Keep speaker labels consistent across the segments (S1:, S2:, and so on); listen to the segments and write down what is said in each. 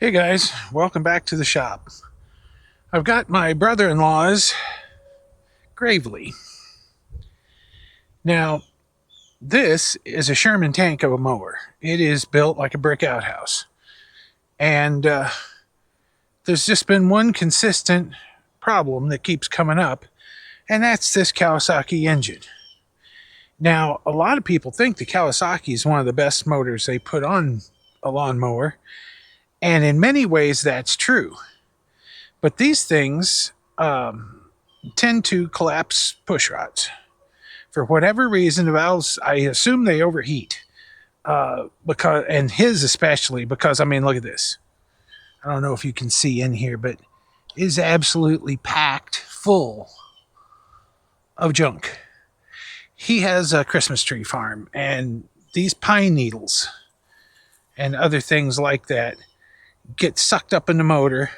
S1: Hey guys, welcome back to the shop. I've got my brother-in-law's Gravely. Now, this is a Sherman tank of a mower. It is built like a brick outhouse. And there's just been one consistent problem that keeps coming up, and that's this Kawasaki engine. Now, a lot of people think the Kawasaki is one of the best motors they put on a lawnmower, and in many ways that's true. But these things tend to collapse push rods. For whatever reason, the valves, I assume they overheat. And his especially, because, I mean, look at this. I don't know if you can see in here, but it is absolutely packed full of junk. He has a Christmas tree farm, and these pine needles and other things like that get sucked up in the motor.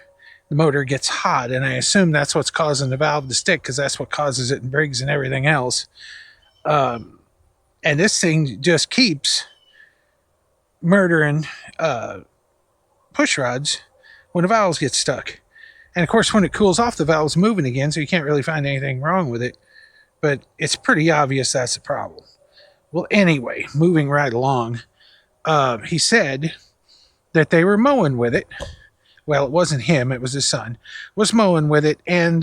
S1: The motor gets hot, and I assume that's what's causing the valve to stick, because that's what causes it in Briggs and everything else. And this thing just keeps murdering push rods when the valves get stuck. And of course, when it cools off, the valve's moving again, so you can't really find anything wrong with it. But it's pretty obvious that's the problem. Well, anyway, moving right along, he said that they were mowing with it. Well, it wasn't him, it was his son, was mowing with it, and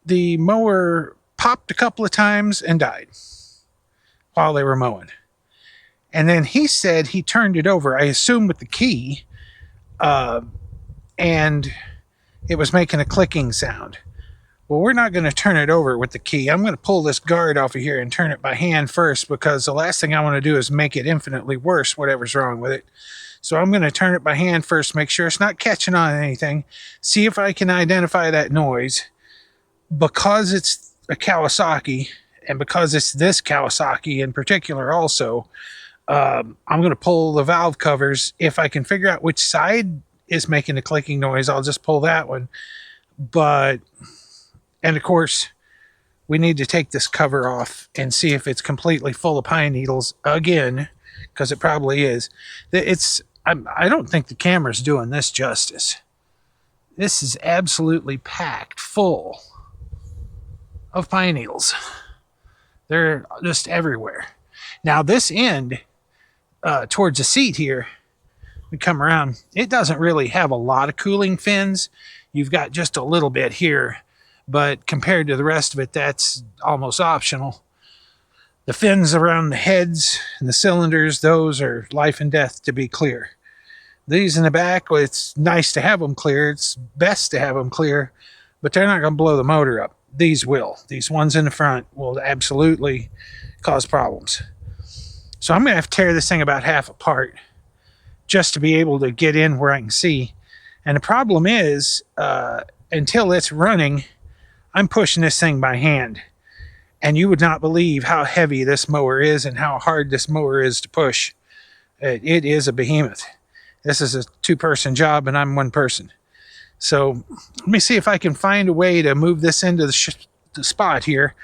S1: the mower popped a couple of times and died while they were mowing. And then he said he turned it over, I assume with the key, and it was making a clicking sound. Well, we're not going to turn it over with the key. I'm going to pull this guard off of here and turn it by hand first, because the last thing I want to do is make it infinitely worse, whatever's wrong with it. So I'm going to turn it by hand first, make sure it's not catching on anything, see if I can identify that noise. Because it's a Kawasaki, and because it's this Kawasaki in particular also, I'm going to pull the valve covers. If I can figure out which side is making the clicking noise, I'll just pull that one. And of course, we need to take this cover off and see if it's completely full of pine needles again, because it probably is. I don't think the camera's doing this justice. This is absolutely packed full of pine needles. They're just everywhere. Now this end, towards the seat here, we come around, it doesn't really have a lot of cooling fins. You've got just a little bit here, but compared to the rest of it, that's almost optional. The fins around the heads and the cylinders, those are life and death to be clear. These in the back, well, it's nice to have them clear. It's best to have them clear, but they're not going to blow the motor up. These will. These ones in the front will absolutely cause problems. So I'm going to have to tear this thing about half apart just to be able to get in where I can see. And the problem is, until it's running, I'm pushing this thing by hand. And you would not believe how heavy this mower is and how hard this mower is to push. It is a behemoth. This is a two-person job, and I'm one person. So let me see if I can find a way to move this into the spot here.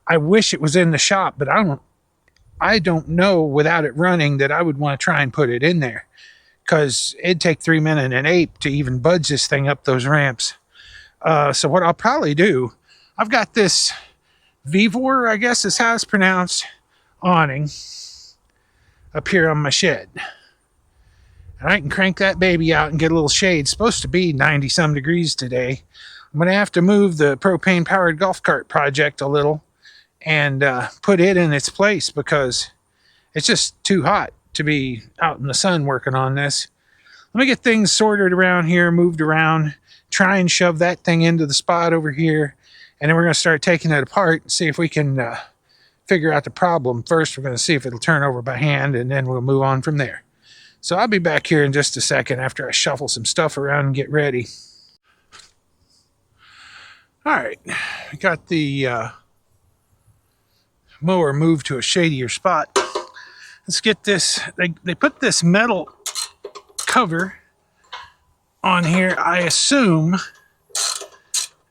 S1: I wish it was in the shop, but I don't know without it running that I would want to try and put it in there, because it'd take 3 men and an ape to even budge this thing up those ramps. So what I'll probably do, I've got this Vivor, I guess is how it's pronounced, awning up here on my shed. And I can crank that baby out and get a little shade. It's supposed to be 90 some degrees today. I'm going to have to move the propane powered golf cart project a little and put it in its place, because it's just too hot to be out in the sun working on this. Let me get things sorted around here, moved around, try and shove that thing into the spot over here. And then we're going to start taking it apart and see if we can figure out the problem. First, we're going to see if it'll turn over by hand, and then we'll move on from there. So I'll be back here in just a second after I shuffle some stuff around and get ready. All right, I got the mower moved to a shadier spot. Let's get this. They put this metal cover on here, I assume,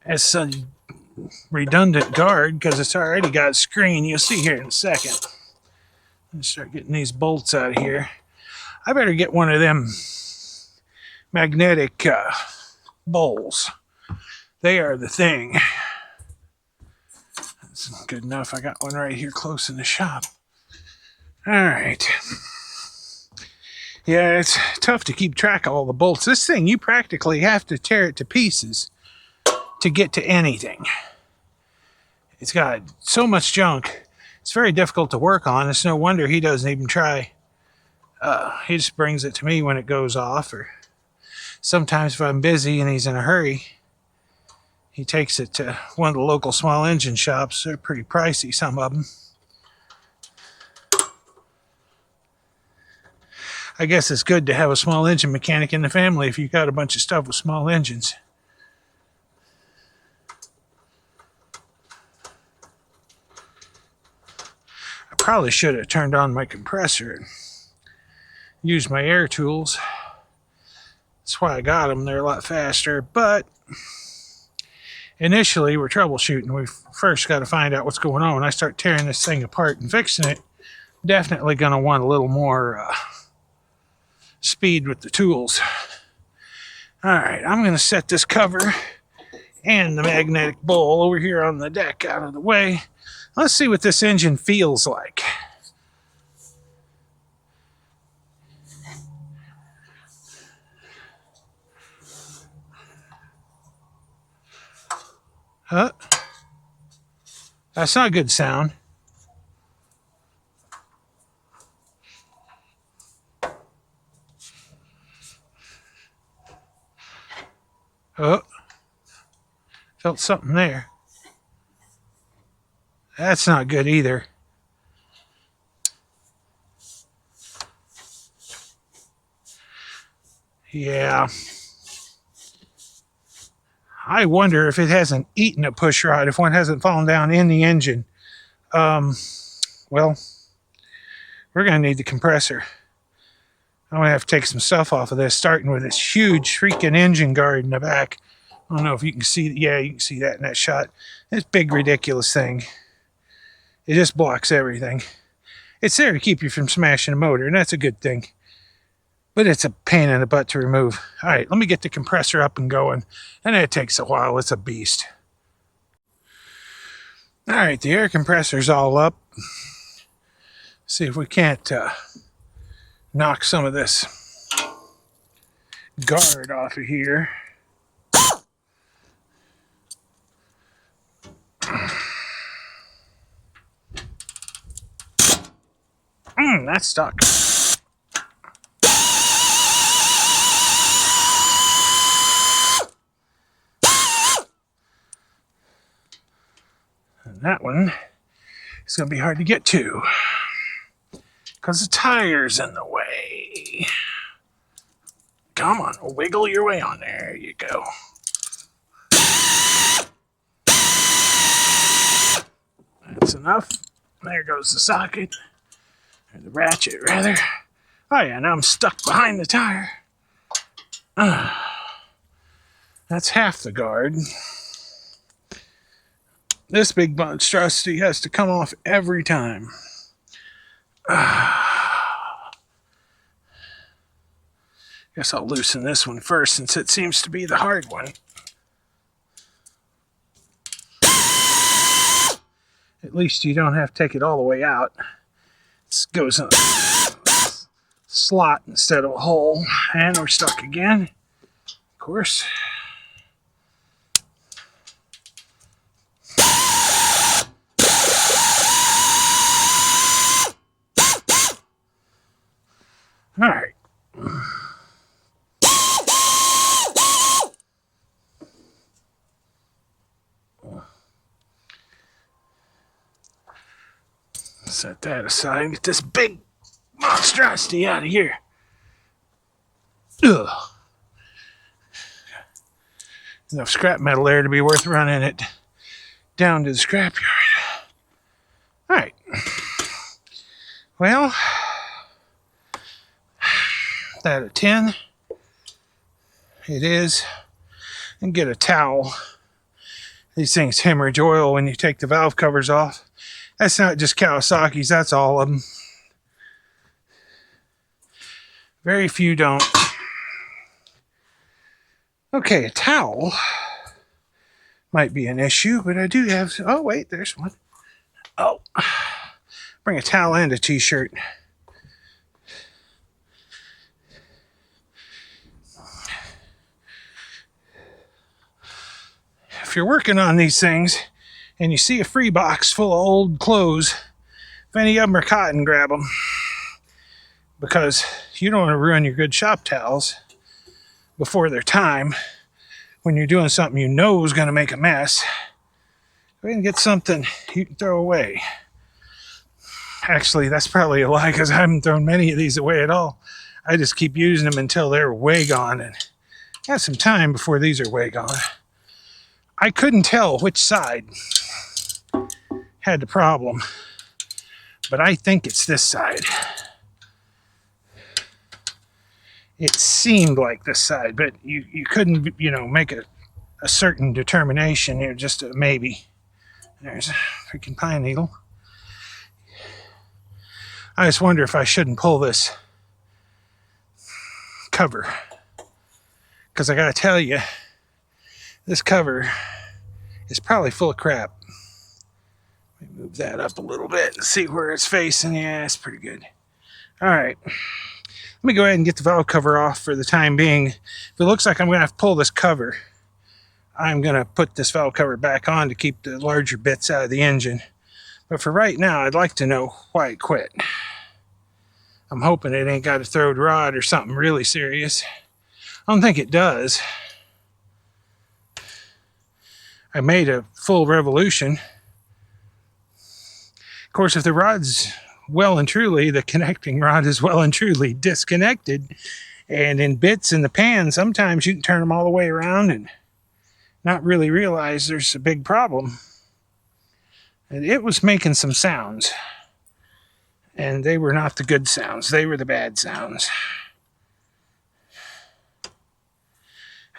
S1: as some redundant guard, because it's already got a screen. You'll see here in a second. Let's start getting these bolts out of here. I better get one of them magnetic bowls. They are the thing. That's good enough. I got one right here close in the shop. All right. Yeah, it's tough to keep track of all the bolts. This thing, you practically have to tear it to pieces to get to anything. It's got so much junk. It's very difficult to work on. It's no wonder he doesn't even try. He just brings it to me when it goes off, or sometimes if I'm busy and he's in a hurry, he takes it to one of the local small engine shops. They're pretty pricey, some of them. I guess it's good to have a small engine mechanic in the family if you've got a bunch of stuff with small engines. I probably should have turned on my compressor and used my air tools. That's why I got them. They're a lot faster, but initially we're troubleshooting. We first got to find out what's going on. When I start tearing this thing apart and fixing it, definitely going to want a little more speed with the tools. All right, I'm going to set this cover and the magnetic bowl over here on the deck out of the way. Let's see what this engine feels like. Huh? That's not a good sound. Oh, felt something there. That's not good either. Yeah. I wonder if it hasn't eaten a push rod, if one hasn't fallen down in the engine. Well, we're going to need the compressor. I'm going to have to take some stuff off of this, starting with this huge freaking engine guard in the back. I don't know if you can see. Yeah, you can see that in that shot. This big, ridiculous thing. It just blocks everything. It's there to keep you from smashing the motor, and that's a good thing. But it's a pain in the butt to remove. All right, let me get the compressor up and going. And it takes a while. It's a beast. All right, the air compressor's all up. See if we can't knock some of this guard off of here. That's stuck. And that one is going to be hard to get to because the tire's in the way. Come on, wiggle your way on there. There you go. That's enough. There goes the socket. Or the ratchet, rather. Oh yeah, now I'm stuck behind the tire. That's half the guard. This big monstrosity has to come off every time. Guess I'll loosen this one first since it seems to be the hard one. At least you don't have to take it all the way out. This goes in a slot instead of a hole. And we're stuck again. Of course. All right. Set that aside and get this big monstrosity out of here. Ugh. Enough scrap metal there to be worth running it down to the scrapyard. All right. Well, that a 10? It is. And get a towel. These things hemorrhage oil when you take the valve covers off. That's not just Kawasaki's, that's all of them. Very few don't. Okay, a towel might be an issue, but I do have... Oh, wait, there's one. Oh, bring a towel and a t-shirt. If you're working on these things and you see a free box full of old clothes, if any of them are cotton, grab them. Because you don't want to ruin your good shop towels before their time when you're doing something you know is going to make a mess. Go ahead and get something you can throw away. Actually, that's probably a lie because I haven't thrown many of these away at all. I just keep using them until they're way gone, and I have some time before these are way gone. I couldn't tell which side had the problem, but I think it's this side. It seemed like this side, but you couldn't, make a certain determination here, just a maybe. There's a freaking pine needle. I just wonder if I shouldn't pull this cover. Because I gotta tell you, this cover is probably full of crap. Let me move that up a little bit and see where it's facing. Yeah, it's pretty good. Alright. Let me go ahead and get the valve cover off for the time being. If it looks like I'm going to have to pull this cover, I'm going to put this valve cover back on to keep the larger bits out of the engine. But for right now, I'd like to know why it quit. I'm hoping it ain't got a throwed rod or something really serious. I don't think it does. I made a full revolution. Of course, if the rod's well and truly, the connecting rod is well and truly disconnected, and in bits in the pan, sometimes you can turn them all the way around and not really realize there's a big problem. And it was making some sounds, and they were not the good sounds. They were the bad sounds.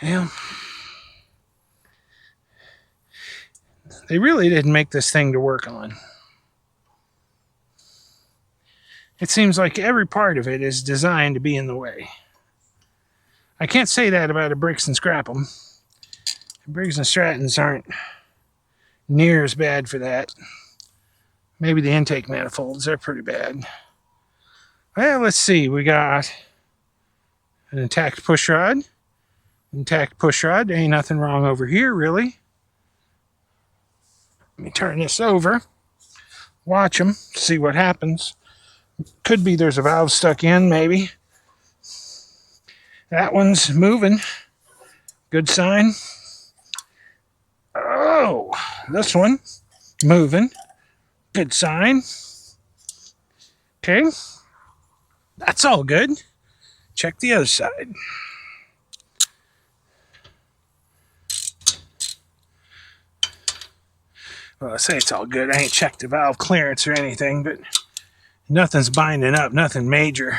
S1: Yeah. They really didn't make this thing to work on. It seems like every part of it is designed to be in the way. I can't say that about a Briggs and Scrap'em. Briggs and Strattons aren't near as bad for that. Maybe the intake manifolds, they're pretty bad. Well, let's see. We got an intact push rod. Intact push rod. There ain't nothing wrong over here, really. Let me turn this over. Watch them. See what happens. Could be there's a valve stuck in, maybe. That one's moving. Good sign. Oh, this one moving. Good sign. Okay. That's all good. Check the other side. Well, I say it's all good. I ain't checked the valve clearance or anything, but nothing's binding up, nothing major,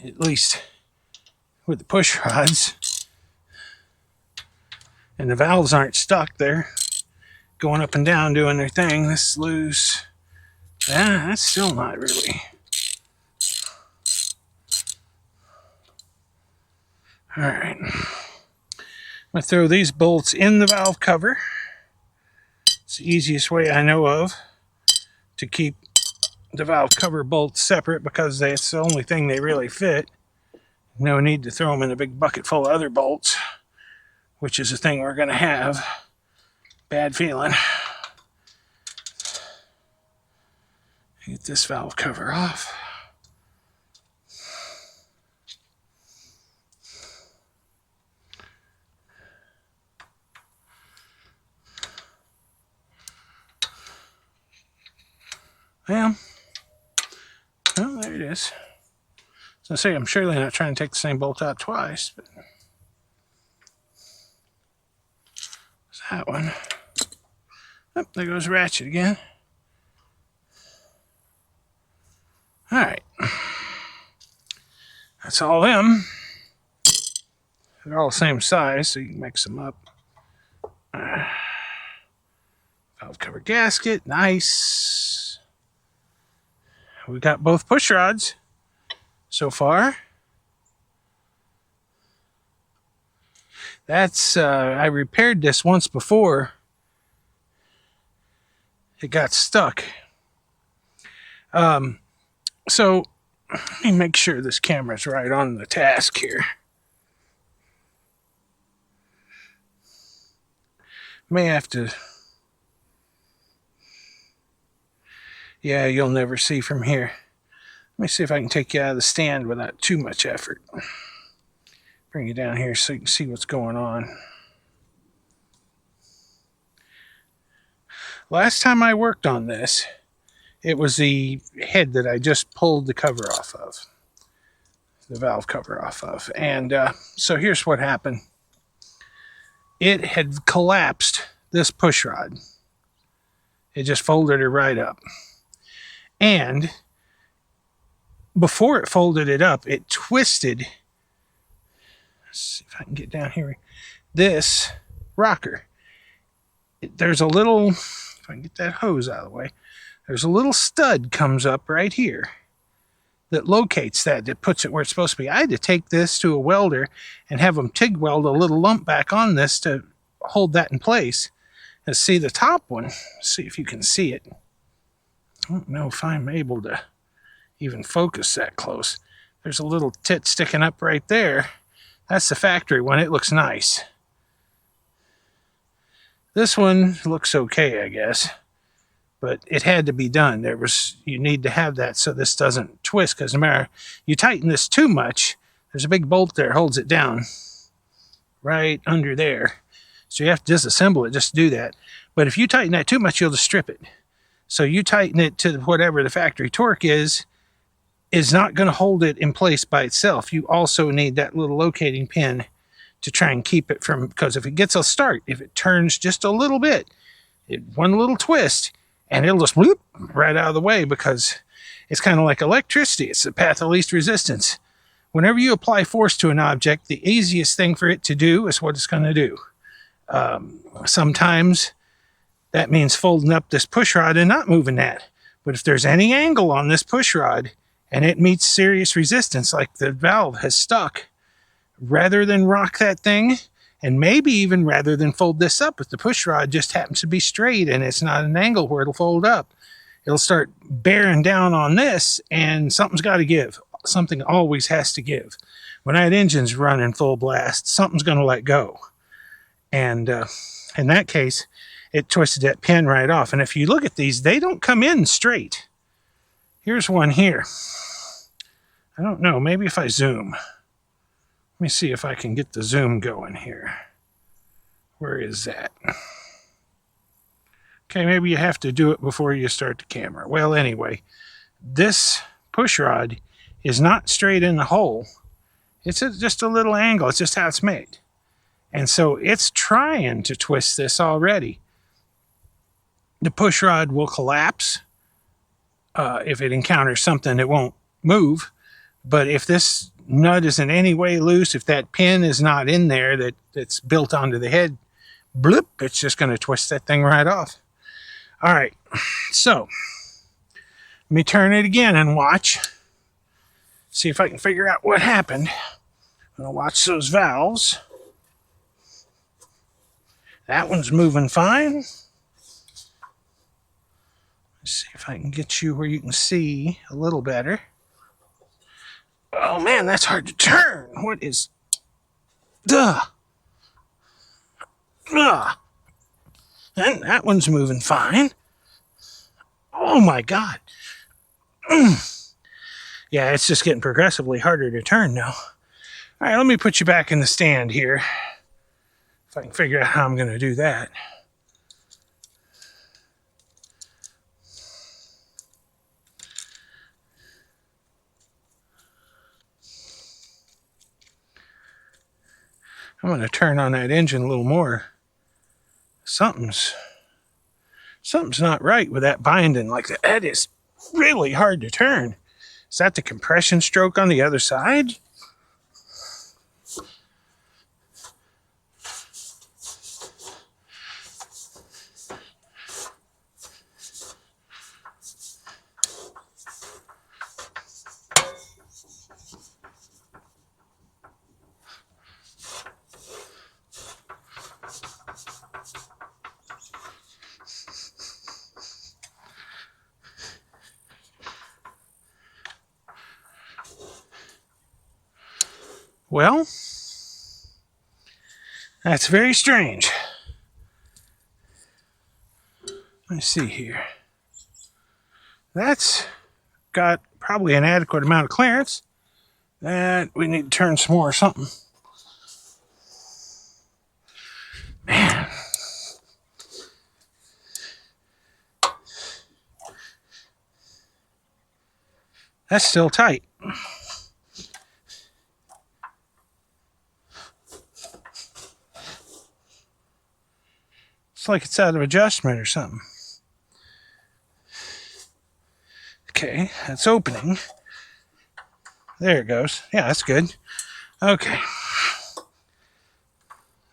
S1: at least with the push rods. And the valves aren't stuck. They're going up and down doing their thing. This is loose. Yeah, that's still not really. All right. I'm going to throw these bolts in the valve cover. It's the easiest way I know of to keep the valve cover bolts separate because it's the only thing they really fit. No need to throw them in a big bucket full of other bolts, which is a thing we're going to have. Bad feeling. Get this valve cover off. Well, there it is. So I say I'm surely not trying to take the same bolt out twice, but there's that one. Oh, there goes ratchet again. All right. That's all them. They're all the same size, so you can mix them up. Valve cover gasket, nice. We got both push rods so far. That's, I repaired this once before. It got stuck. So let me make sure this camera's right on the task here. May have to. Yeah, you'll never see from here. Let me see if I can take you out of the stand without too much effort. Bring you down here so you can see what's going on. Last time I worked on this, it was the head that I just pulled the cover off of. The valve cover off of. And so here's what happened. It had collapsed this push rod. It just folded it right up. And before it folded it up, it twisted. Let's see if I can get down here. This rocker. There's a little, if I can get that hose out of the way, there's a little stud comes up right here that locates that puts it where it's supposed to be. I had to take this to a welder and have them TIG weld a little lump back on this to hold that in place. And see the top one, see if you can see it. I don't know if I'm able to even focus that close. There's a little tit sticking up right there. That's the factory one. It looks nice. This one looks okay, I guess. But it had to be done. You need to have that so this doesn't twist, because no matter you tighten this too much, there's a big bolt there holds it down right under there. So you have to disassemble it just to do that. But if you tighten that too much, you'll just strip it. So you tighten it to whatever the factory torque is not going to hold it in place by itself. You also need that little locating pin to try and keep it from, because if it gets a start, if it turns just a little bit, one little twist, and it'll just whoop right out of the way, because it's kind of like electricity. It's the path of least resistance. Whenever you apply force to an object, the easiest thing for it to do is what it's going to do. Sometimes that means folding up this push rod and not moving that. But if there's any angle on this push rod and it meets serious resistance, like the valve has stuck, rather than rock that thing, and maybe even rather than fold this up, if the push rod just happens to be straight and it's not an angle where it'll fold up, it'll start bearing down on this, and something's got to give. Something always has to give. When that engine's running full blast, something's going to let go. And in that case, it twisted that pin right off. And if you look at these, they don't come in straight. Here's one here. I don't know, maybe if I zoom. Let me see if I can get the zoom going here. Where is that? Okay, maybe you have to do it before you start the camera. Well, anyway, this push rod is not straight in the hole. It's just a little angle. It's just how it's made. And so it's trying to twist this already. The push rod will collapse. If it encounters something, it won't move. But if this nut is in any way loose, if that pin is not in there that's built onto the head, bloop, it's just going to twist that thing right off. All right, so let me turn it again and watch. See if I can figure out what happened. I'm going to watch those valves. That one's moving fine. Let's see if I can get you where you can see a little better. Oh man, that's hard to turn. What is... Duh. Ugh. And that one's moving fine. Oh my God. Yeah, it's just getting progressively harder to turn now. All right, let me put you back in the stand here. If I can figure out how I'm going to do that. I'm going to turn on that engine a little more. Something's not right with that binding. Like that is really hard to turn. Is that the compression stroke on the other side? Well, that's very strange. Let's see here. That's got probably an adequate amount of clearance. That we need to turn some more or something. Man. That's still tight. It's like it's out of adjustment or something. Okay, that's opening. There it goes. Yeah, that's good. Okay.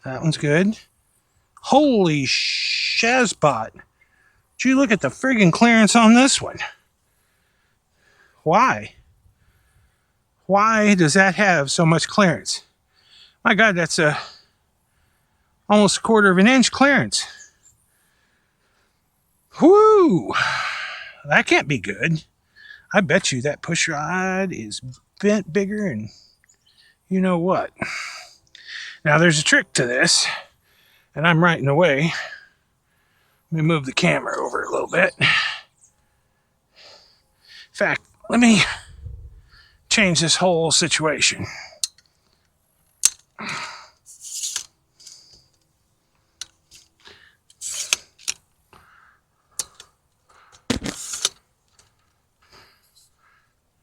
S1: That one's good. Holy shazbot. Did you look at the friggin' clearance on this one? Why? Why does that have so much clearance? My God, that's almost a quarter of an inch clearance. Whoo! That can't be good. I bet you that push rod is bent bigger and you know what. Now there's a trick to this, and I'm right in the way. Let me move the camera over a little bit. In fact, let me change this whole situation.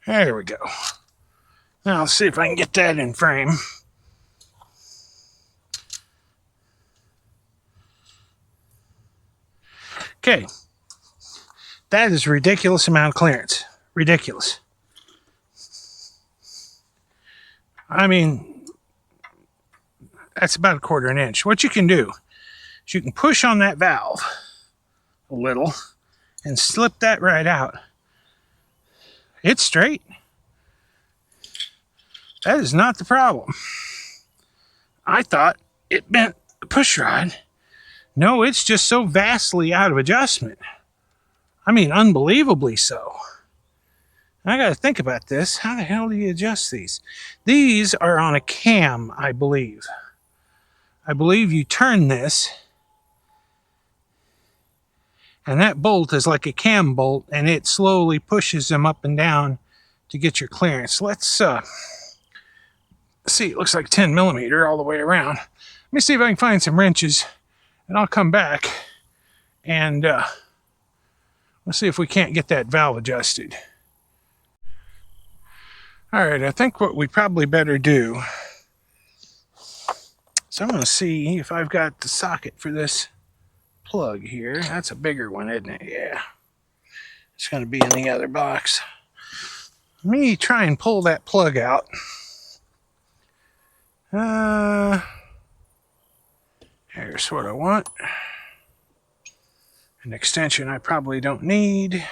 S1: There we go. Now let's see if I can get that in frame. Okay. That is a ridiculous amount of clearance. Ridiculous. I mean, that's about a quarter of an inch. What you can do is you can push on that valve a little and slip that right out. It's straight. That is not the problem. I thought it bent the push rod. No, it's just so vastly out of adjustment. I mean, unbelievably so. I got to think about this. How the hell do you adjust these? These are on a cam, I believe. I believe you turn this, and that bolt is like a cam bolt, and it slowly pushes them up and down to get your clearance. Let's see. It looks like 10 millimeter all the way around. Let me see if I can find some wrenches, and I'll come back and let's see if we can't get that valve adjusted. All right, I think what we probably better do, so I'm going to see if I've got the socket for this plug here. That's a bigger one, isn't it? Yeah. It's going to be in the other box. Let me try and pull that plug out. Here's what I want. An extension I probably don't need.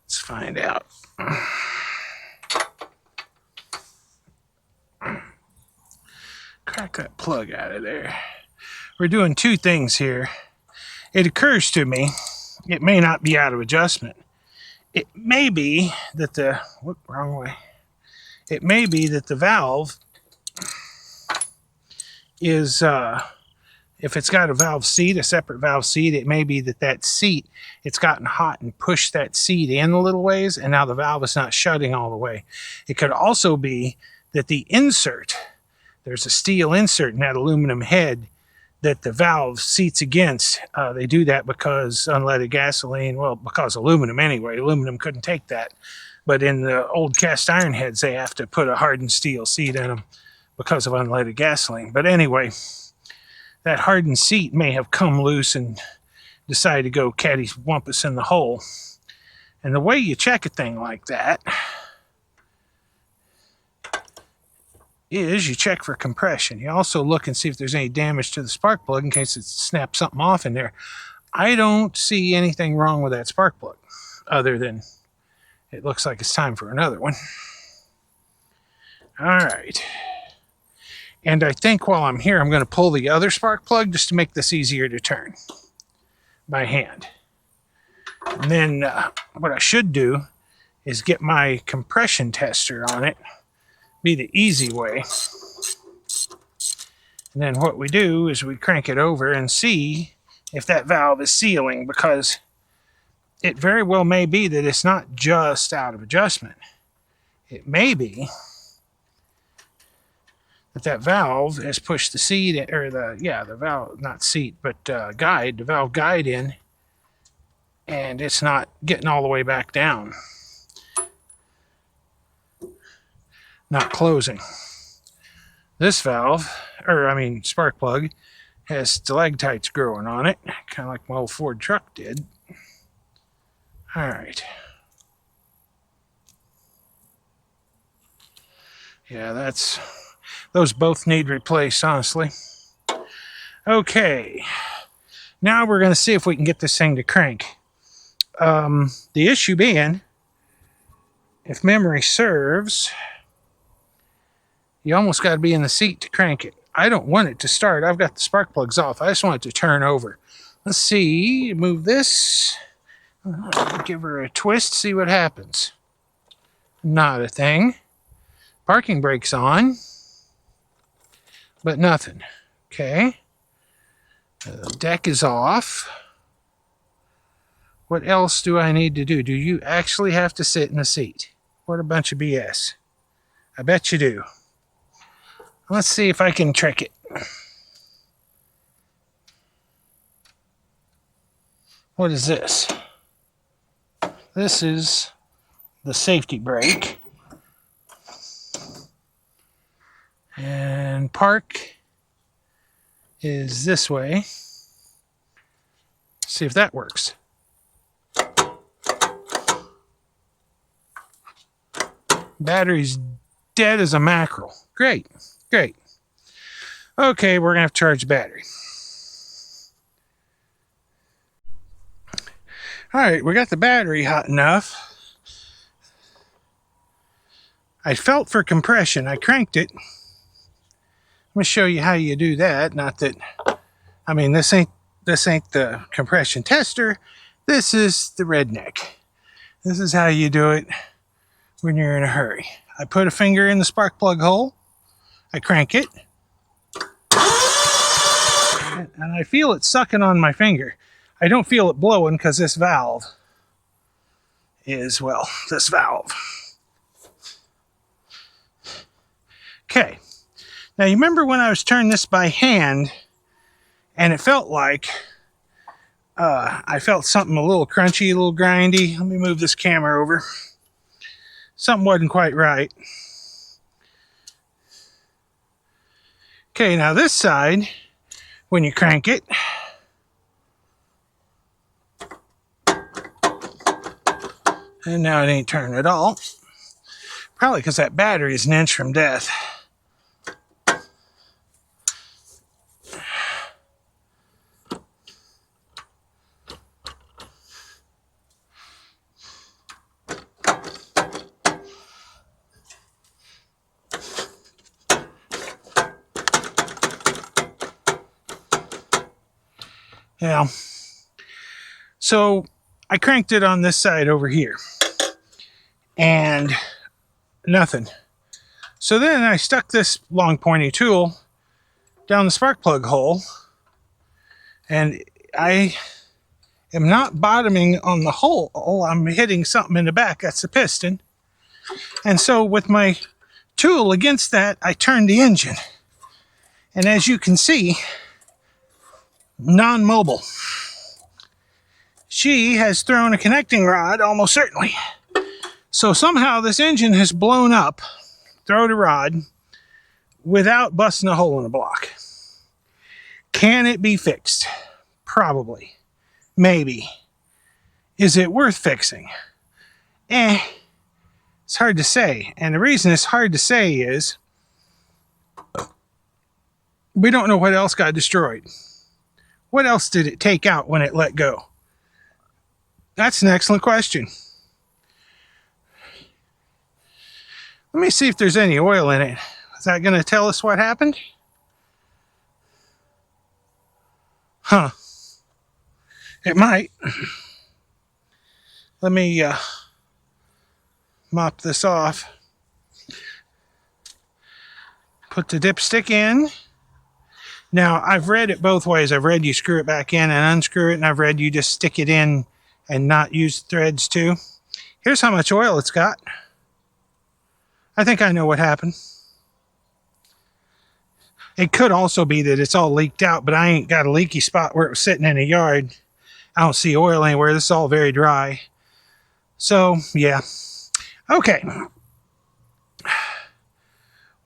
S1: Let's find out. Crack that plug out of there. We're doing two things here. It occurs to me, it may not be out of adjustment. It may be that wrong way. It may be that the valve is, if it's got a valve seat, a separate valve seat, it may be that seat, it's gotten hot and pushed that seat in a little ways, and now the valve is not shutting all the way. It could also be that the insert, there's a steel insert in that aluminum head that the valve seats against. They do that because unleaded gasoline, well, because aluminum anyway, aluminum couldn't take that. But in the old cast iron heads, they have to put a hardened steel seat in them because of unleaded gasoline. But anyway, that hardened seat may have come loose and decided to go cattywampus in the hole. And the way you check a thing like that is you check for compression. You also look and see if there's any damage to the spark plug in case it snaps something off in there. I don't see anything wrong with that spark plug other than it looks like it's time for another one. All right. And I think while I'm here, I'm going to pull the other spark plug just to make this easier to turn by hand. And then what I should do is get my compression tester on it be the easy way. And then what we do is we crank it over and see if that valve is sealing, because it very well may be that it's not just out of adjustment. It may be that that valve has pushed the seat, or the valve, not seat, but guide, the valve guide in, and it's not getting all the way back down. Not closing. This valve, spark plug, has stalactites growing on it, kind of like my old Ford truck did. All right. Yeah, those both need replaced, honestly. Okay. Now we're going to see if we can get this thing to crank. The issue being, if memory serves, you almost got to be in the seat to crank it. I don't want it to start. I've got the spark plugs off. I just want it to turn over. Let's see. Move this. Give her a twist. See what happens. Not a thing. Parking brake's on. But nothing. Okay. The deck is off. What else do I need to do? Do you actually have to sit in the seat? What a bunch of BS. I bet you do. Let's see if I can trick it. What is this? This is the safety brake. And park is this way. See if that works. Battery's dead as a mackerel. Great. Great. Okay, we're going to have to charge the battery. All right, we got the battery hot enough. I felt for compression. I cranked it. Let me show you how you do that. Not that, this ain't the compression tester. This is the redneck. This is how you do it when you're in a hurry. I put a finger in the spark plug hole. I crank it. And I feel it sucking on my finger. I don't feel it blowing because this valve. Okay. Now you remember when I was turning this by hand and it felt like I felt something a little crunchy, a little grindy. Let me move this camera over. Something wasn't quite right. Okay, now this side, when you crank it, and now it ain't turning at all. Probably because that battery is an inch from death. Yeah. So I cranked it on this side over here. And nothing. So then I stuck this long pointy tool down the spark plug hole. And I am not bottoming on the hole. I'm hitting something in the back. That's the piston. And so with my tool against that, I turned the engine. And as you can see, non-mobile. She has thrown a connecting rod, almost certainly. So somehow this engine has blown up, thrown a rod, without busting a hole in the block. Can it be fixed? Probably. Maybe. Is it worth fixing? It's hard to say. And the reason it's hard to say is we don't know what else got destroyed. What else did it take out when it let go? That's an excellent question. Let me see if there's any oil in it. Is that going to tell us what happened? Huh. It might. Let me mop this off. Put the dipstick in. Now, I've read it both ways. I've read you screw it back in and unscrew it, and I've read you just stick it in and not use the threads too. Here's how much oil it's got. I think I know what happened. It could also be that it's all leaked out, but I ain't got a leaky spot where it was sitting in a yard. I don't see oil anywhere. This is all very dry. So, yeah. Okay.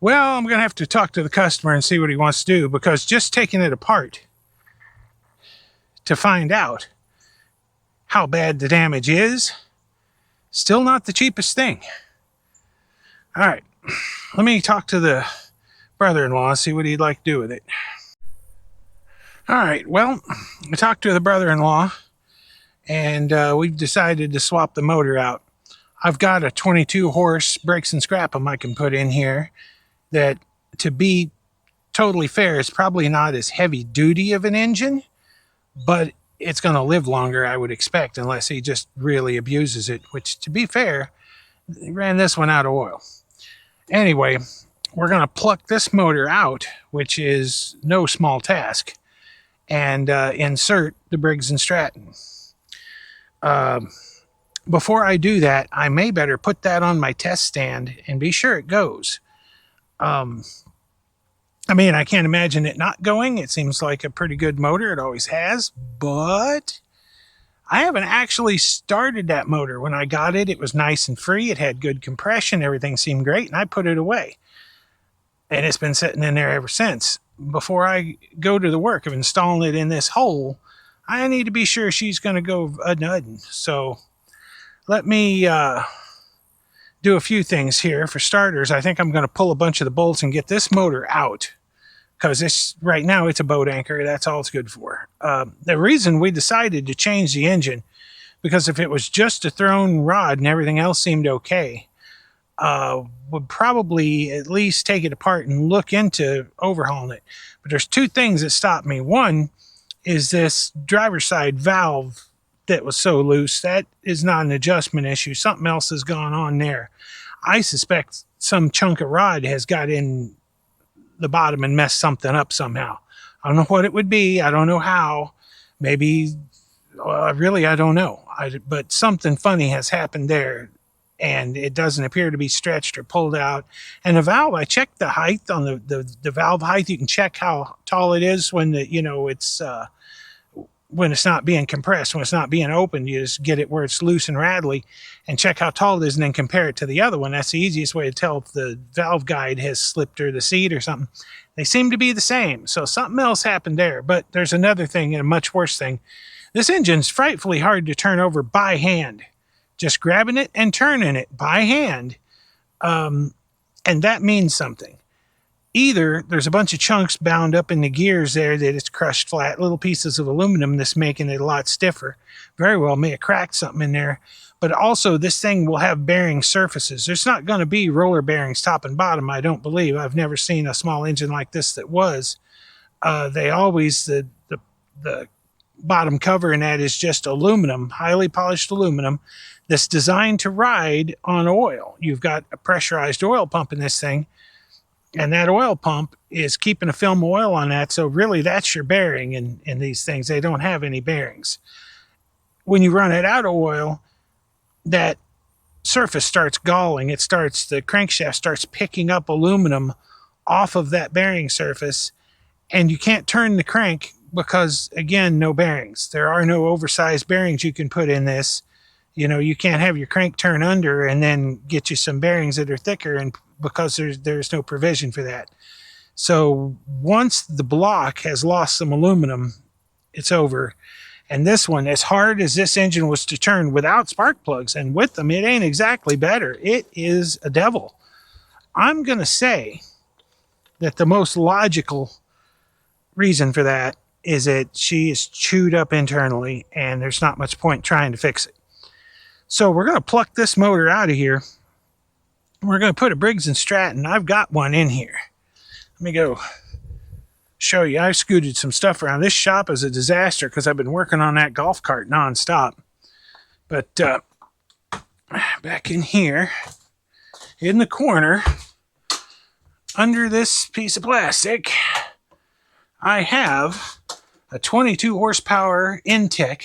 S1: Well, I'm going to have to talk to the customer and see what he wants to do, because just taking it apart to find out how bad the damage is, still not the cheapest thing. All right. Let me talk to the brother-in-law and see what he'd like to do with it. All right. Well, I talked to the brother-in-law, and we've decided to swap the motor out. I've got a 22 horse brakes and scrap 'em I can put in here that, to be totally fair, is probably not as heavy duty of an engine, but it's going to live longer, I would expect, unless he just really abuses it, which, to be fair, he ran this one out of oil. Anyway, we're going to pluck this motor out, which is no small task, and insert the Briggs & Stratton. Before I do that, I may better put that on my test stand and be sure it goes. I mean, I can't imagine it not going. It seems like a pretty good motor. It always has, but I haven't actually started that motor. When I got it, it was nice and free. It had good compression. Everything seemed great, and I put it away. And it's been sitting in there ever since. Before I go to the work of installing it in this hole, I need to be sure she's going to go uddin'. So let me do a few things here. For starters, I think I'm going to pull a bunch of the bolts and get this motor out, because this, right now, it's a boat anchor. That's all it's good for. The reason we decided to change the engine, because if it was just a thrown rod and everything else seemed okay, would probably at least take it apart and look into overhauling it. But there's two things that stopped me. One is this driver's side valve that was so loose. That is not an adjustment issue. Something else has gone on there. I suspect some chunk of rod has got in the bottom and messed something up somehow. I don't know what it would be. I don't know how. Maybe, really, I don't know. But something funny has happened there, and it doesn't appear to be stretched or pulled out. And the valve, I checked the height on the valve height. You can check how tall it is when it's when it's not being compressed, when it's not being opened. You just get it where it's loose and rattly and check how tall it is, and then compare it to the other one. That's the easiest way to tell if the valve guide has slipped or the seat or something. They seem to be the same. So something else happened there. But there's another thing, and a much worse thing. This engine's frightfully hard to turn over by hand. Just grabbing it and turning it by hand. And that means something. Either there's a bunch of chunks bound up in the gears there that it's crushed flat, little pieces of aluminum that's making it a lot stiffer. Very well may have cracked something in there. But also, this thing will have bearing surfaces. There's not going to be roller bearings top and bottom, I don't believe. I've never seen a small engine like this that was. They always, the bottom cover in that is just aluminum, highly polished aluminum, that's designed to ride on oil. You've got a pressurized oil pump in this thing, and that oil pump is keeping a film of oil on that. So really, that's your bearing in these things. They don't have any bearings. When you run it out of oil, that surface starts galling. The crankshaft starts picking up aluminum off of that bearing surface, and you can't turn the crank because, again, no bearings. There are no oversized bearings you can put in this. You can't have your crank turn under and then get you some bearings that are thicker, and because there's no provision for that. So once the block has lost some aluminum, it's over. And this one, as hard as this engine was to turn without spark plugs, and with them, it ain't exactly better. It is a devil. I'm going to say that the most logical reason for that is that she is chewed up internally, and there's not much point trying to fix it. So we're going to pluck this motor out of here. We're going to put a Briggs & Stratton. I've got one in here. Let me go show you. I've scooted some stuff around. This shop is a disaster because I've been working on that golf cart nonstop. But back in here, in the corner, under this piece of plastic, I have a 22 horsepower Intech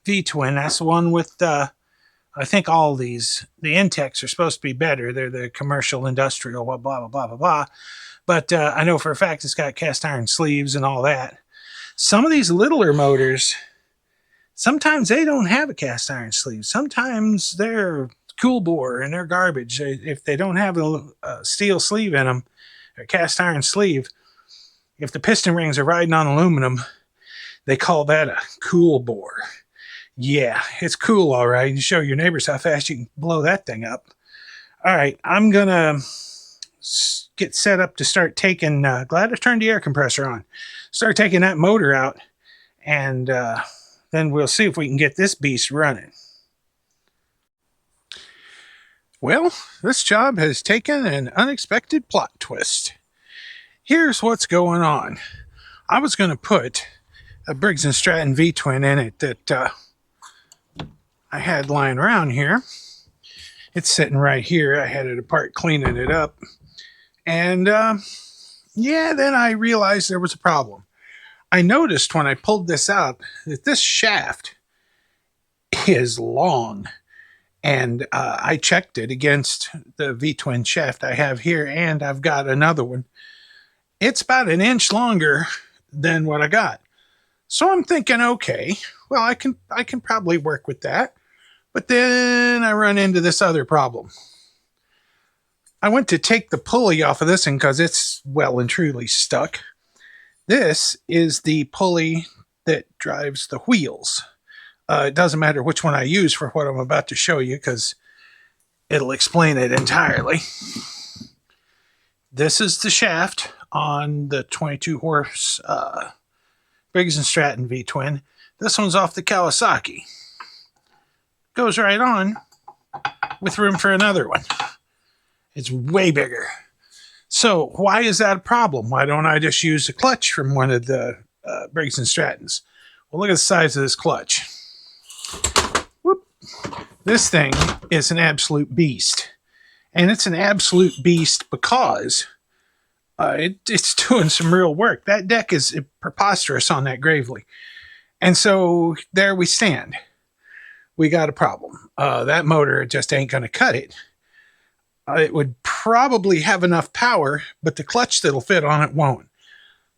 S1: V-twin. That's the one with I think all these, the Intex are supposed to be better. They're the commercial, industrial, blah, blah, blah, blah, blah. But I know for a fact it's got cast iron sleeves and all that. Some of these littler motors, sometimes they don't have a cast iron sleeve. Sometimes they're cool bore and they're garbage. If they don't have a steel sleeve in them, a cast iron sleeve, if the piston rings are riding on aluminum, they call that a cool bore. Yeah, it's cool, all right. You show your neighbors how fast you can blow that thing up. All right, I'm going to get set up to start taking, glad I turned the air compressor on, start taking that motor out, and then we'll see if we can get this beast running. Well, this job has taken an unexpected plot twist. Here's what's going on. I was going to put a Briggs & Stratton V-twin in it that I had lying around here. It's sitting right here. I had it apart cleaning it up. And yeah, then I realized there was a problem. I noticed when I pulled this out that this shaft is long. And I checked it against the V-twin shaft I have here, and I've got another one. It's about an inch longer than what I got. So I'm thinking, okay, well, I can probably work with that. But then I run into this other problem. I went to take the pulley off of this thing because it's well and truly stuck. This is the pulley that drives the wheels. It doesn't matter which one I use for what I'm about to show you because it'll explain it entirely. This is the shaft on the 22 horse Briggs & Stratton V-twin. This one's off the Kawasaki. Goes right on with room for another one. It's way bigger. So why is that a problem? Why don't I just use a clutch from one of the Briggs & Strattons? Well, look at the size of this clutch. Whoop. This thing is an absolute beast. And it's an absolute beast because it's doing some real work. That deck is preposterous on that Gravely. And so there we stand. We got a problem. That motor just ain't going to cut it. It would probably have enough power, but the clutch that'll fit on it won't.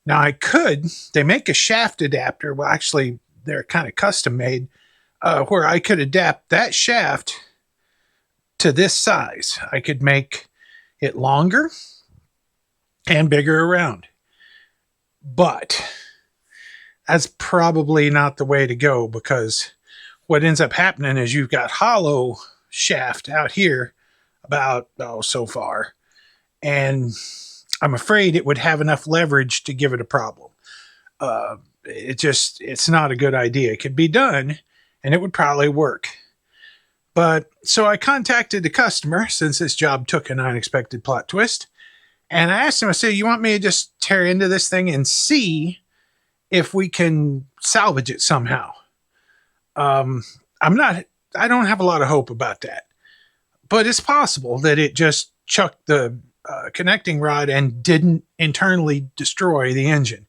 S1: Now they make a shaft adapter. Well, actually, they're kind of custom made where I could adapt that shaft to this size. I could make it longer and bigger around. But that's probably not the way to go because what ends up happening is you've got hollow shaft out here about, so far. And I'm afraid it would have enough leverage to give it a problem. It's not a good idea. It could be done and it would probably work. But so I contacted the customer since this job took an unexpected plot twist. And I asked him, I said, you want me to just tear into this thing and see if we can salvage it somehow? I don't have a lot of hope about that, but it's possible that it just chucked the connecting rod and didn't internally destroy the engine.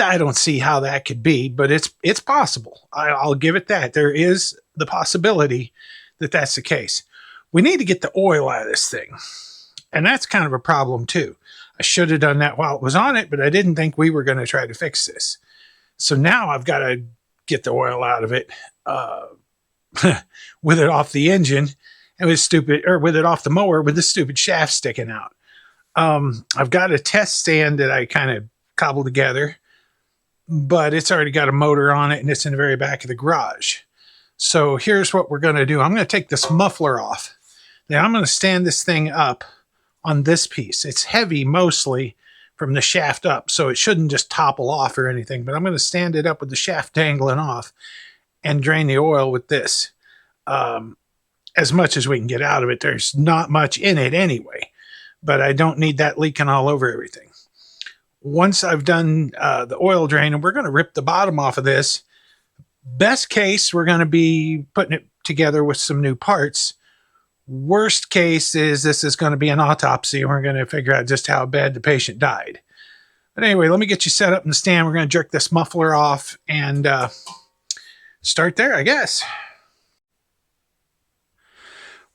S1: I don't see how that could be, but it's possible. I'll give it that. There is the possibility that that's the case. We need to get the oil out of this thing. And that's kind of a problem too. I should have done that while it was on it, but I didn't think we were going to try to fix this. So now I've got to get the oil out of it with it off the engine and with it off the mower with the stupid shaft sticking out. I've got a test stand that I kind of cobbled together, but it's already got a motor on it and it's in the very back of the garage. So here's what we're going to do. I'm going to take this muffler off. Then I'm going to stand this thing up on this piece. It's heavy mostly from the shaft up, so it shouldn't just topple off or anything, but I'm going to stand it up with the shaft dangling off and drain the oil with this. As much as we can get out of it. There's not much in it anyway, but I don't need that leaking all over everything. Once I've done the oil drain, and we're going to rip the bottom off of this, best case, we're going to be putting it together with some new parts. Worst case is this is going to be an autopsy, and we're going to figure out just how bad the patient died. But anyway, let me get you set up in the stand. We're going to jerk this muffler off and start there, I guess.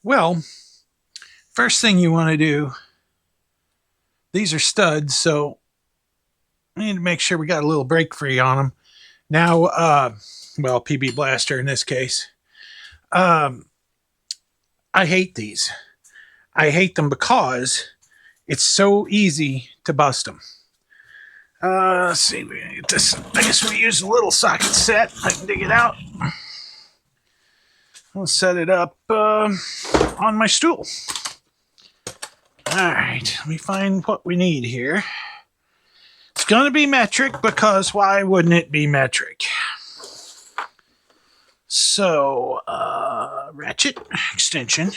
S1: Well, first thing you want to do, these are studs, so we need to make sure we got a little break free on them. Now, well, PB Blaster in this case. I hate these. I hate them because it's so easy to bust them. Let's see, we get this. I guess we use a little socket set. I can dig it out. I'll set it up on my stool. All right, let me find what we need here. It's going to be metric because why wouldn't it be metric? So, ratchet extension.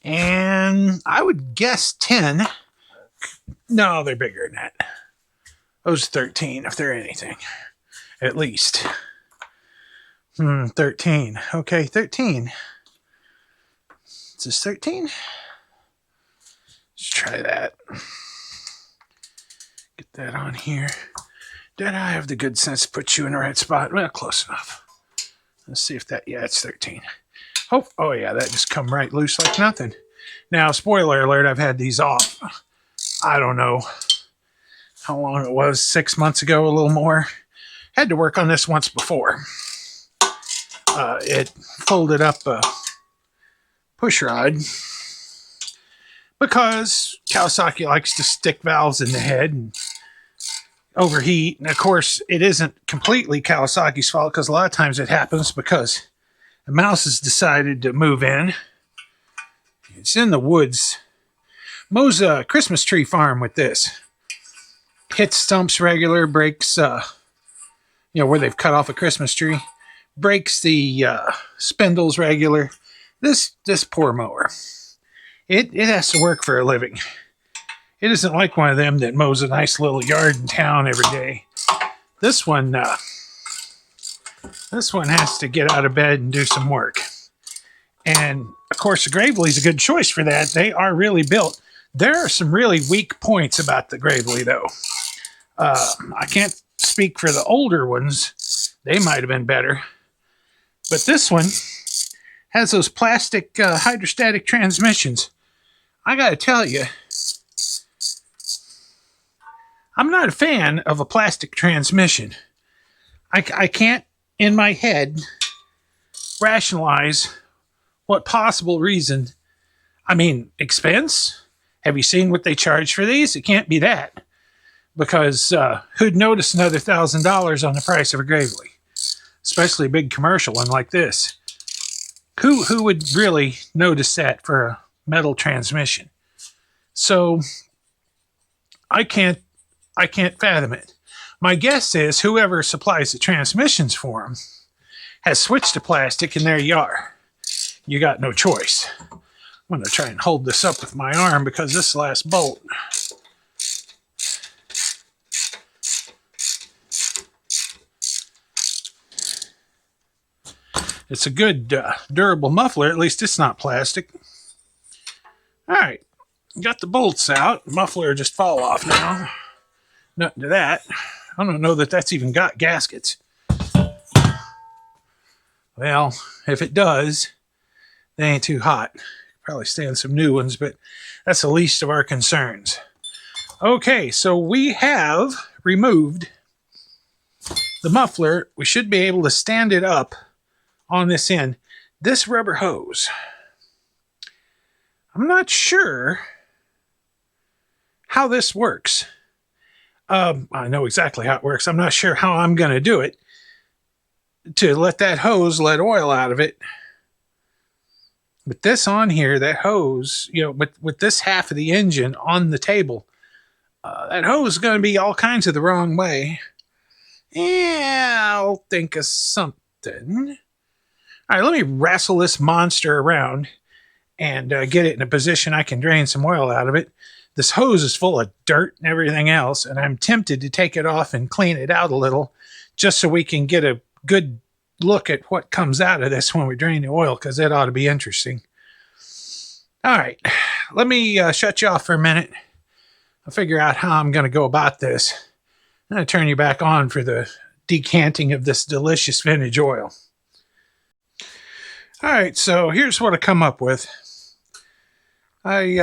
S1: And I would guess 10. No, they're bigger than that. Those 13, if they're anything. At least. 13. Okay, 13. Is this 13? Let's try that. Get that on here. Did I have the good sense to put you in the right spot? Well, close enough. Let's see if that, yeah, it's 13. Oh yeah, that just come right loose like nothing. Now, spoiler alert, I've had these off. I don't know how long it was, 6 months ago, a little more. Had to work on this once before. It folded up a push rod because Kawasaki likes to stick valves in the head and overheat. And of course, it isn't completely Kawasaki's fault because a lot of times it happens because the mouse has decided to move in. It's in the woods. Mows a Christmas tree farm with this. Hits stumps regular, breaks, where they've cut off a Christmas tree. Breaks the spindles regular. This poor mower. It has to work for a living. It isn't like one of them that mows a nice little yard in town every day. This one has to get out of bed and do some work. And of course, the Gravely is a good choice for that. They are really built. There are some really weak points about the Gravely, though. I can't speak for the older ones. They might have been better. But this one has those plastic hydrostatic transmissions. I got to tell you, I'm not a fan of a plastic transmission. I can't, in my head, rationalize what possible reason. I mean, expense? Have you seen what they charge for these? It can't be that. Because who'd notice another $1,000 on the price of a Gravely? Especially a big commercial one like this. Who would really notice that for a metal transmission? So I can't fathom it. My guess is whoever supplies the transmissions for them has switched to plastic, and there you are. You got no choice. I'm going to try and hold this up with my arm because this last bolt. It's a good durable muffler. At least it's not plastic. All right. Got the bolts out. Muffler just fall off now. Nothing to that. I don't know that that's even got gaskets. Well, if it does, they ain't too hot. Probably stand some new ones, but that's the least of our concerns. Okay, so we have removed the muffler. We should be able to stand it up on this end. This rubber hose, I'm not sure how this works. I know exactly how it works. I'm not sure how I'm going to do it to let that hose let oil out of it. But this on here, that hose, with this half of the engine on the table, that hose is going to be all kinds of the wrong way. Yeah, I'll think of something. All right, let me wrestle this monster around and get it in a position I can drain some oil out of it. This hose is full of dirt and everything else, and I'm tempted to take it off and clean it out a little just so we can get a good look at what comes out of this when we drain the oil, because that ought to be interesting. All right, let me shut you off for a minute. I'll figure out how I'm going to go about this. I'm going to turn you back on for the decanting of this delicious vintage oil. All right, so here's what I come up with. I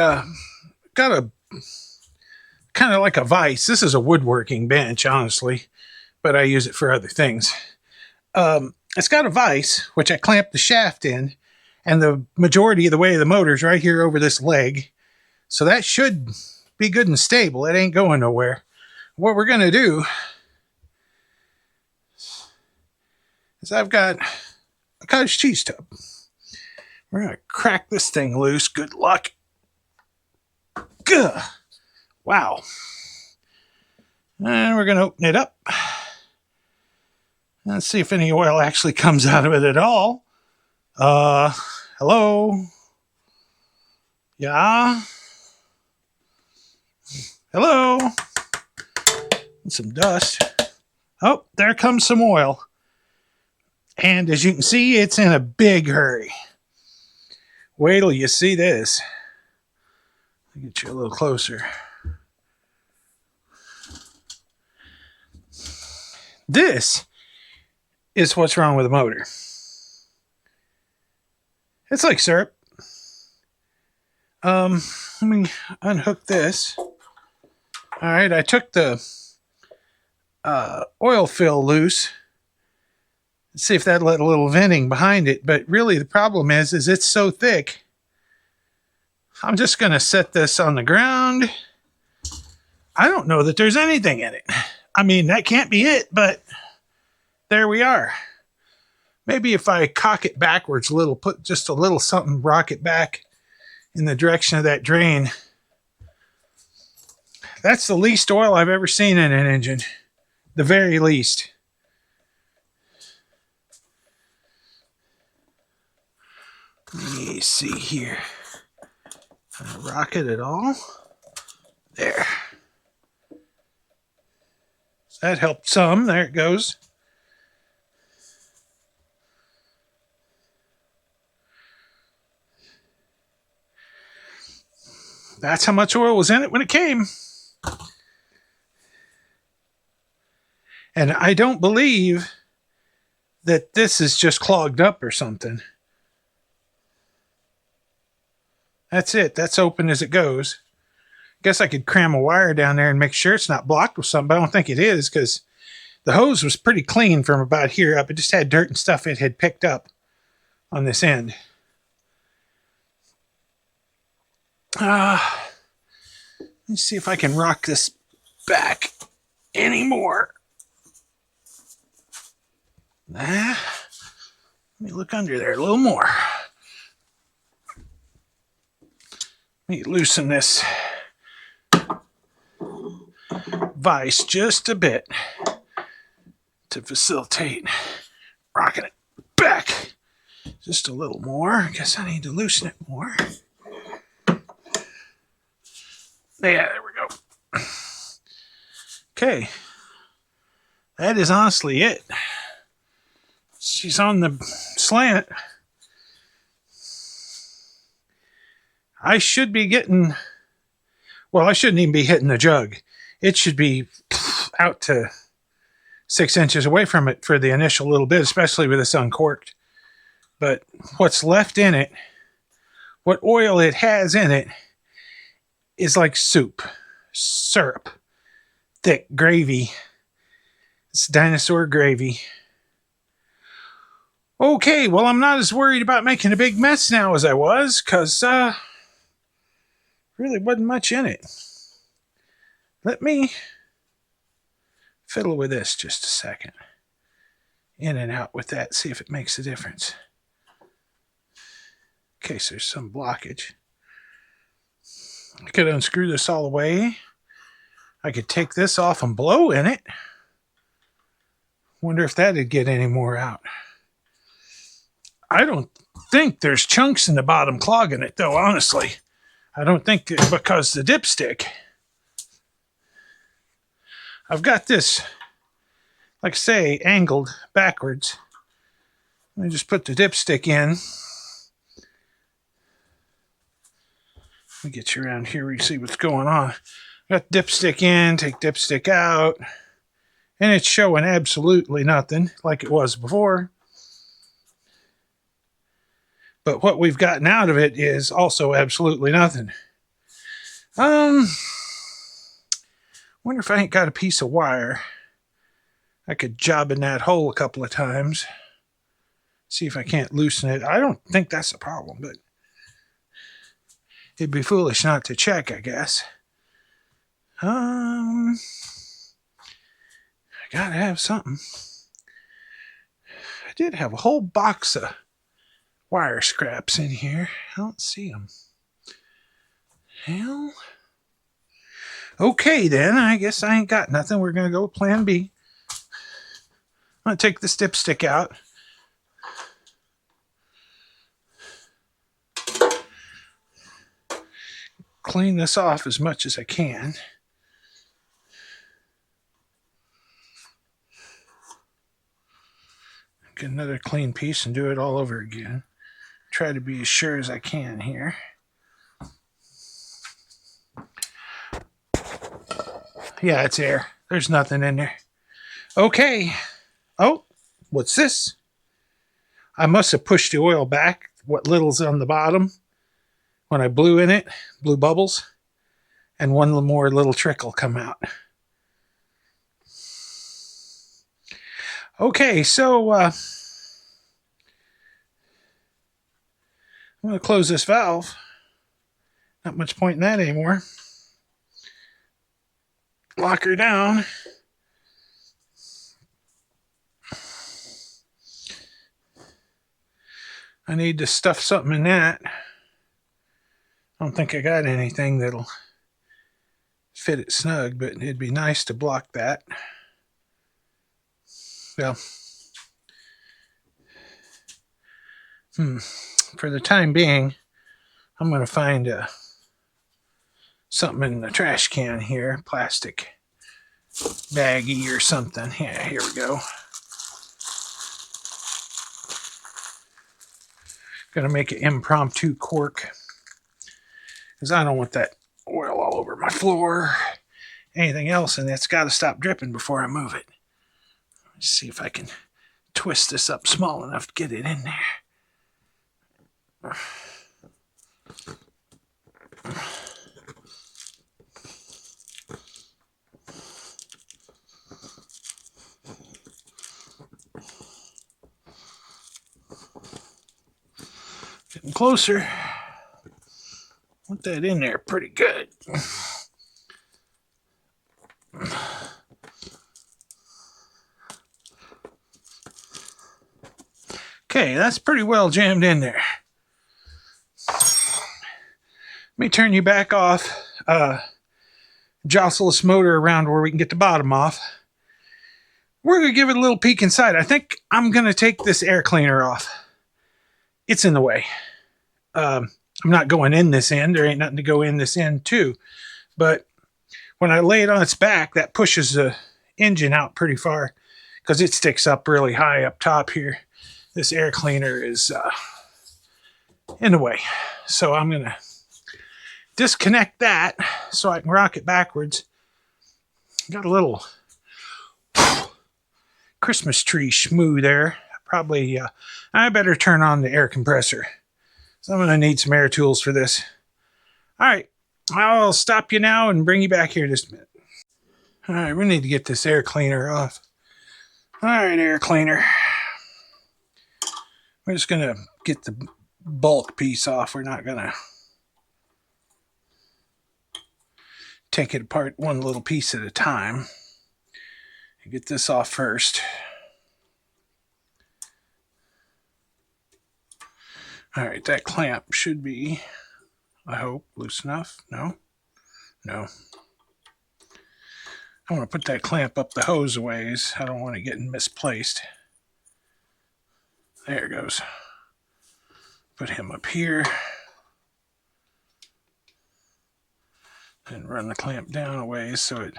S1: got a kind of like a vise. This is a woodworking bench, honestly, but I use it for other things. It's got a vise, which I clamp the shaft in, and the majority of the way of the motor's right here over this leg. So that should be good and stable. It ain't going nowhere. What we're going to do is I've got a cottage cheese tub. We're going to crack this thing loose. Good luck. Gah! Wow. And we're going to open it up. Let's see if any oil actually comes out of it at all. Hello? Yeah? Hello? And some dust. Oh, there comes some oil. And as you can see, it's in a big hurry. Wait till you see this. I'll get you a little closer. This is what's wrong with the motor. It's like syrup. Let me unhook this. All right, I took the oil fill loose. Let's see if that let a little venting behind it. But really, the problem is it's so thick. I'm just going to set this on the ground. I don't know that there's anything in it. I mean, that can't be it, but there we are. Maybe if I cock it backwards a little, put just a little something, rock it back in the direction of that drain. That's the least oil I've ever seen in an engine. The very least. Let me see here. Rock it at all. There. That helped some. There it goes. That's how much oil was in it when it came. And I don't believe that this is just clogged up or something. That's it. That's open as it goes. Guess I could cram a wire down there and make sure it's not blocked with something, but I don't think it is because the hose was pretty clean from about here up. It just had dirt and stuff it had picked up on this end. Let me see if I can rock this back anymore. Let me look under there a little more. Let me loosen this vise just a bit to facilitate rocking it back just a little more. I guess I need to loosen it more. Yeah, there we go. Okay. That is honestly it. She's on the slant. I should be getting... Well, I shouldn't even be hitting the jug. It should be out to 6 inches away from it for the initial little bit, especially with this uncorked. But what's left in it, what oil it has in it, is like soup, syrup, thick gravy. It's dinosaur gravy. Okay, well, I'm not as worried about making a big mess now as I was, because really wasn't much in it. Let me fiddle with this just a second. In and out with that, see if it makes a difference. In case there's some blockage. I could unscrew this all the way. I could take this off and blow in it. Wonder if that'd get any more out. I don't think there's chunks in the bottom clogging it, though, honestly. I don't think it's because the dipstick. I've got this, like I say, angled backwards. Let me just put the dipstick in. Let me get you around here where you see what's going on. Got dipstick in, take dipstick out, and it's showing absolutely nothing like it was before. But what we've gotten out of it is also absolutely nothing. Wonder if I ain't got a piece of wire. I could job in that hole a couple of times. See if I can't loosen it. I don't think that's a problem, but it'd be foolish not to check, I guess. I gotta have something. I did have a whole box of wire scraps in here. I don't see them. Hell. Okay, then. I guess I ain't got nothing. We're going to go with plan B. I'm going to take this dipstick out. Clean this off as much as I can. Get another clean piece and do it all over again. Try to be as sure as I can here. Yeah, it's air. There's nothing in there. Okay. Oh, what's this? I must have pushed the oil back, what little's on the bottom. When I blew in it, blew bubbles, and one more little trickle come out. Okay, so I'm going to close this valve. Not much point in that anymore. Lock her down. I need to stuff something in that. I don't think I got anything that'll fit it snug, but it'd be nice to block that. Well, for the time being, I'm going to find something in the trash can here, plastic baggie or something. Yeah, here we go. Gonna make an impromptu cork because I don't want that oil all over my floor, anything else, and it's got to stop dripping before I move it. Let's see if I can twist this up small enough to get it in there. Getting closer. Want that in there pretty good. Okay, that's pretty well jammed in there. Let me turn you back off. Jostle this motor around where we can get the bottom off. We're going to give it a little peek inside. I think I'm going to take this air cleaner off. It's in the way. I'm not going in this end. There ain't nothing to go in this end too. But when I lay it on its back, that pushes the engine out pretty far because it sticks up really high up top here. This air cleaner is in the way. So I'm going to disconnect that so I can rock it backwards. Got a little Christmas tree schmoo there. Probably, I better turn on the air compressor. So I'm going to need some air tools for this. All right, I'll stop you now and bring you back here in just a minute. All right, we need to get this air cleaner off. All right, air cleaner. We're just going to get the bulk piece off. We're not going to take it apart one little piece at a time. Get this off first. All right, that clamp should be, I hope, loose enough. No. I want to put that clamp up the hose a ways. I don't want it getting misplaced. There it goes. Put him up here. And run the clamp down a ways so it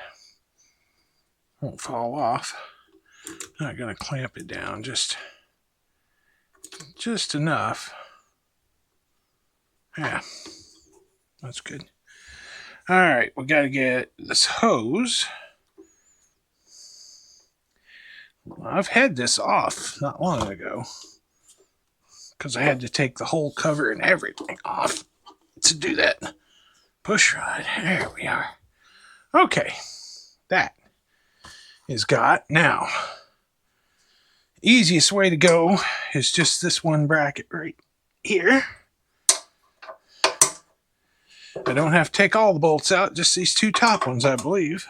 S1: won't fall off. I'm not going to clamp it down, just enough. Yeah. That's good. All right, we got to get this hose. I've had this off not long ago because I had to take the whole cover and everything off to do that push rod. There we are. Okay, that is got. Now, easiest way to go is just this one bracket right here. I don't have to take all the bolts out, just these two top ones, I believe.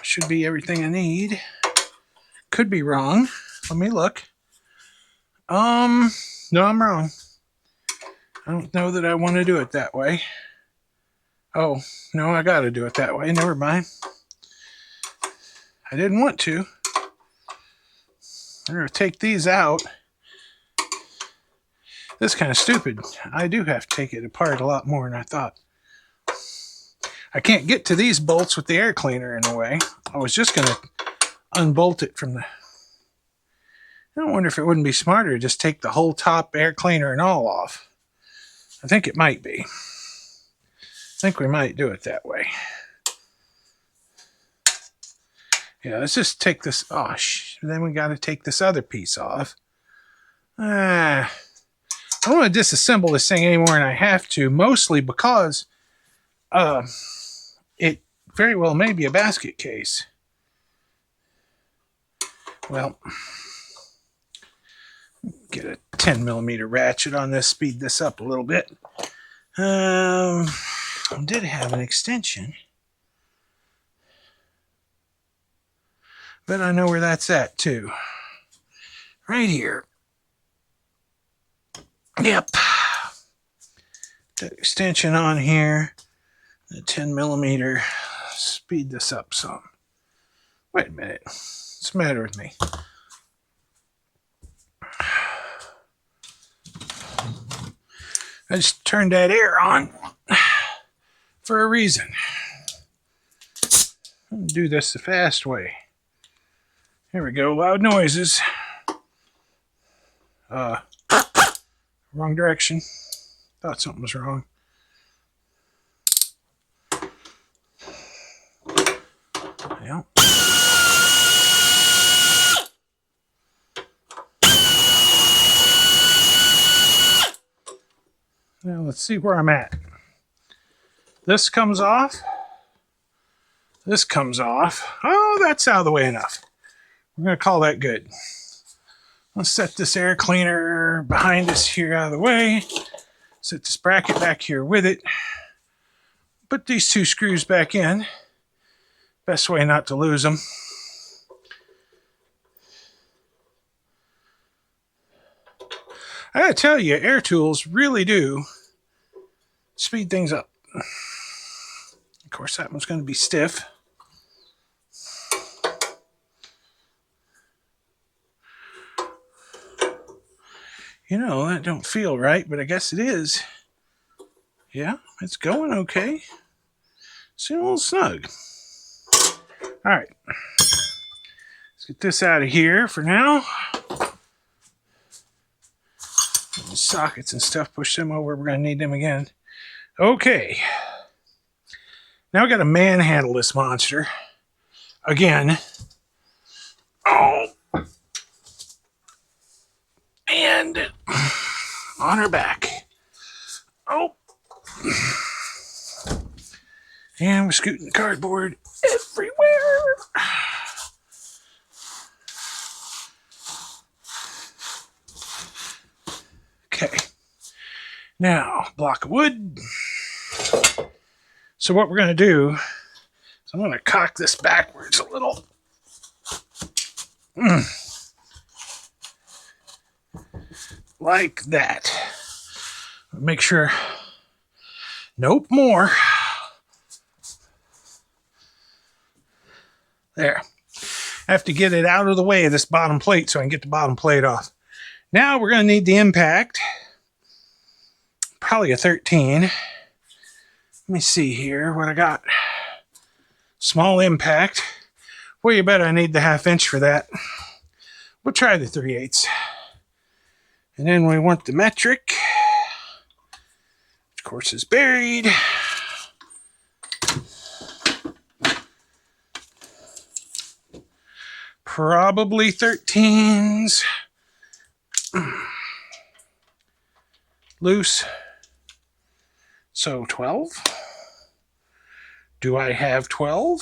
S1: Should be everything I need. Could be wrong. Let me look. No, I'm wrong. I don't know that I want to do it that way. Oh, no, I got to do it that way. Never mind. I didn't want to. I'm going to take these out. This is kind of stupid. I do have to take it apart a lot more than I thought. I can't get to these bolts with the air cleaner in the way. I was just going to unbolt it from the... I wonder if it wouldn't be smarter to just take the whole top air cleaner and all off. I think it might be. I think we might do it that way. Yeah, let's just take this... Oh, then we got to take this other piece off. I don't want to disassemble this thing any more than I have to, mostly because it very well may be a basket case. Well, get a 10 millimeter ratchet on this, speed this up a little bit. I did have an extension, but I know where that's at too. Right here. Yep. That extension on here, the 10 millimeter. Speed this up some. Wait a minute. What's the matter with me? I just turned that air on for a reason. I'm going to do this the fast way. Here we go. Loud noises. Wrong direction. Thought something was wrong. Yeah. Now let's see where I'm at. This comes off. This comes off. Oh, that's out of the way enough. We're going to call that good. Let's set this air cleaner behind us here out of the way. Set this bracket back here with it. Put these two screws back in. Best way not to lose them. I gotta tell you, air tools really do speed things up. Of course, that one's going to be stiff. You know, that don't feel right, but I guess it is. Yeah, it's going okay. Seems a little snug. All right. Let's get this out of here for now. The sockets and stuff, push them over. We're going to need them again. Okay. Now we got to manhandle this monster. Again. Oh. And on her back. Oh. And we're scooting the cardboard everywhere. Okay. Now, block of wood. So what we're going to do is I'm going to cock this backwards a little. Like that. Make sure. Nope, more. There. I have to get it out of the way of this bottom plate so I can get the bottom plate off. Now we're going to need the impact. Probably a 13. Let me see here what I got. Small impact. Well, you bet I need the 1/2 inch for that. We'll try the 3/8. And then we want the metric. Of course, is buried. Probably 13s. Loose. So 12. Do I have 12?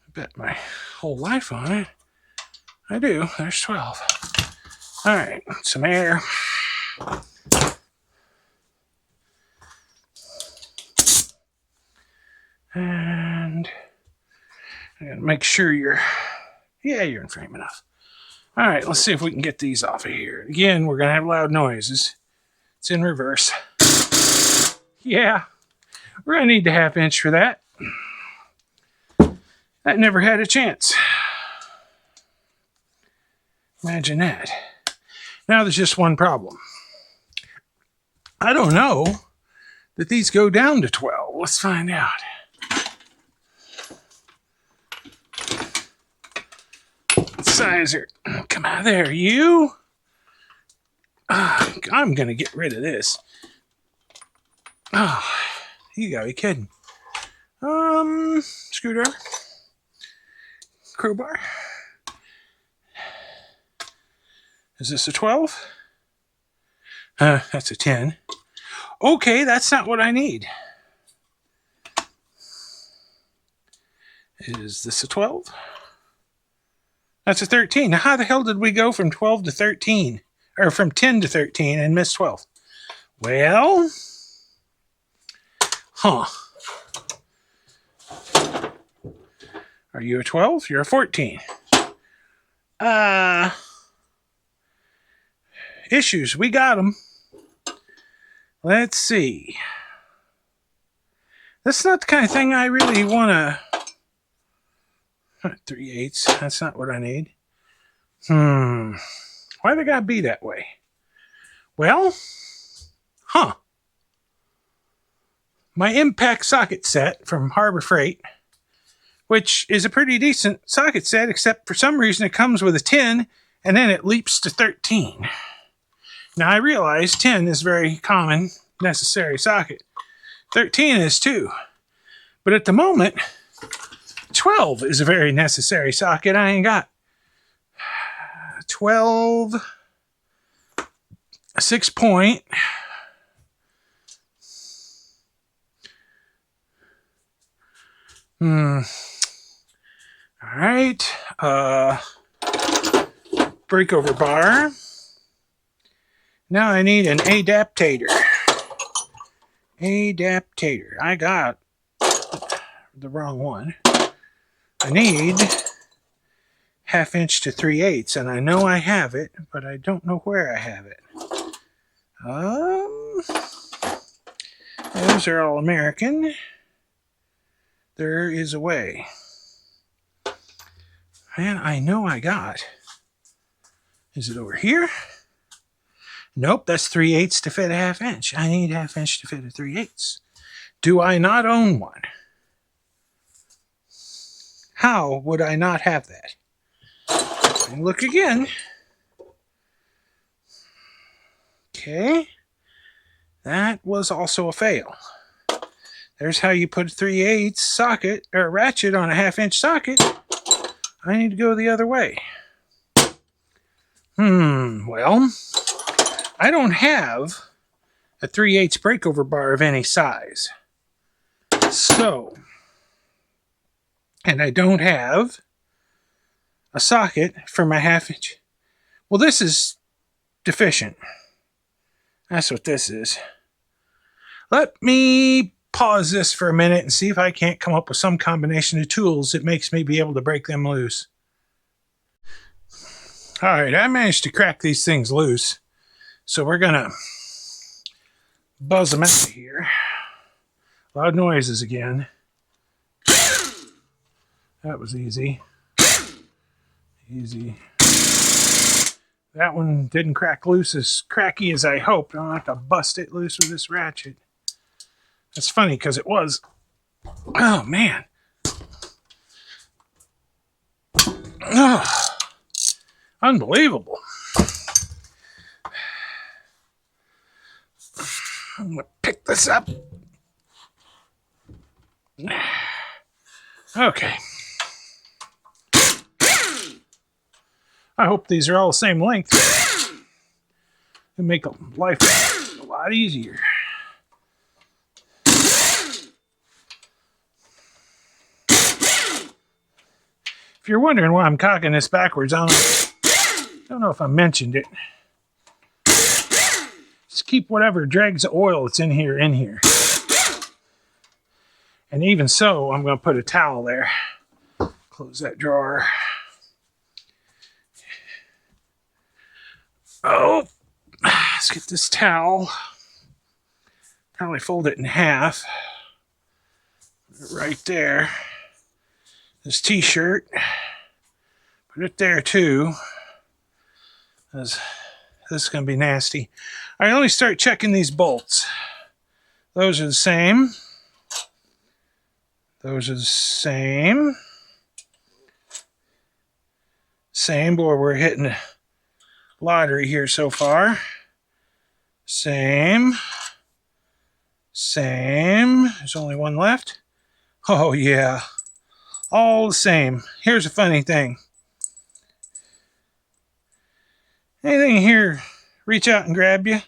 S1: I bet my whole life on it. I do. There's 12. All right, some air. And I gotta make sure you're in frame enough. All right, let's see if we can get these off of here. Again, we're gonna have loud noises. It's in reverse. Yeah, we're gonna need the 1/2 inch for that. That never had a chance. Imagine that. Now there's just one problem. I don't know that these go down to 12. Let's find out. What size are... Come out of there, you. I'm going to get rid of this. Oh, you gotta be kidding. Screwdriver. Crowbar. Is this a 12? That's a 10. Okay, that's not what I need. Is this a 12? That's a 13. Now, how the hell did we go from 12 to 13? Or from 10 to 13 and miss 12? Well, Are you a 12? You're a 14. Issues. We got them. Let's see. That's not the kind of thing I really want to... 3/8. That's not what I need. Why they gotta be that way? Well, my impact socket set from Harbor Freight, which is a pretty decent socket set, except for some reason it comes with a 10, and then it leaps to 13. Now, I realize 10 is a very common, necessary socket. 13 is too. But at the moment, 12 is a very necessary socket. I ain't got 12, 6-point. All right. Breakover bar. Now I need an adaptator. I got the wrong one. I need 1/2 inch to 3/8, and I know I have it, but I don't know where I have it. Those are all American. There is a way. And I know I got. Is it over here? Nope, that's 3/8 to fit a 1/2 inch. I need 1/2 inch to fit a 3/8. Do I not own one? How would I not have that? And look again. Okay. That was also a fail. There's how you put a 3/8 socket or a ratchet on a 1/2 inch socket. I need to go the other way. Well, I don't have a 3/8 breakover bar of any size. So, and I don't have a socket for my 1/2 inch. Well, this is deficient. That's what this is. Let me pause this for a minute and see if I can't come up with some combination of tools that makes me be able to break them loose. All right, I managed to crack these things loose. So we're going to buzz them out of here. Loud noises again. That was easy. Easy. That one didn't crack loose as cracky as I hoped. I'll have to bust it loose with this ratchet. That's funny because it was. Oh, man. Oh, unbelievable. I'm gonna pick this up. Okay. I hope these are all the same length. It'll make life a lot easier. If you're wondering why I'm cocking this backwards, I don't know if I mentioned it. Just keep whatever dregs of oil that's in here. And even so, I'm going to put a towel there. Close that drawer. Oh, let's get this towel. Probably fold it in half. Put it right there. This t-shirt. Put it there too. This is going to be nasty. I only start checking these bolts. Those are the same. Those are the same. Same, boy, we're hitting the lottery here so far. Same. Same. There's only one left. Oh, yeah. All the same. Here's a funny thing. Anything here reach out and grab you?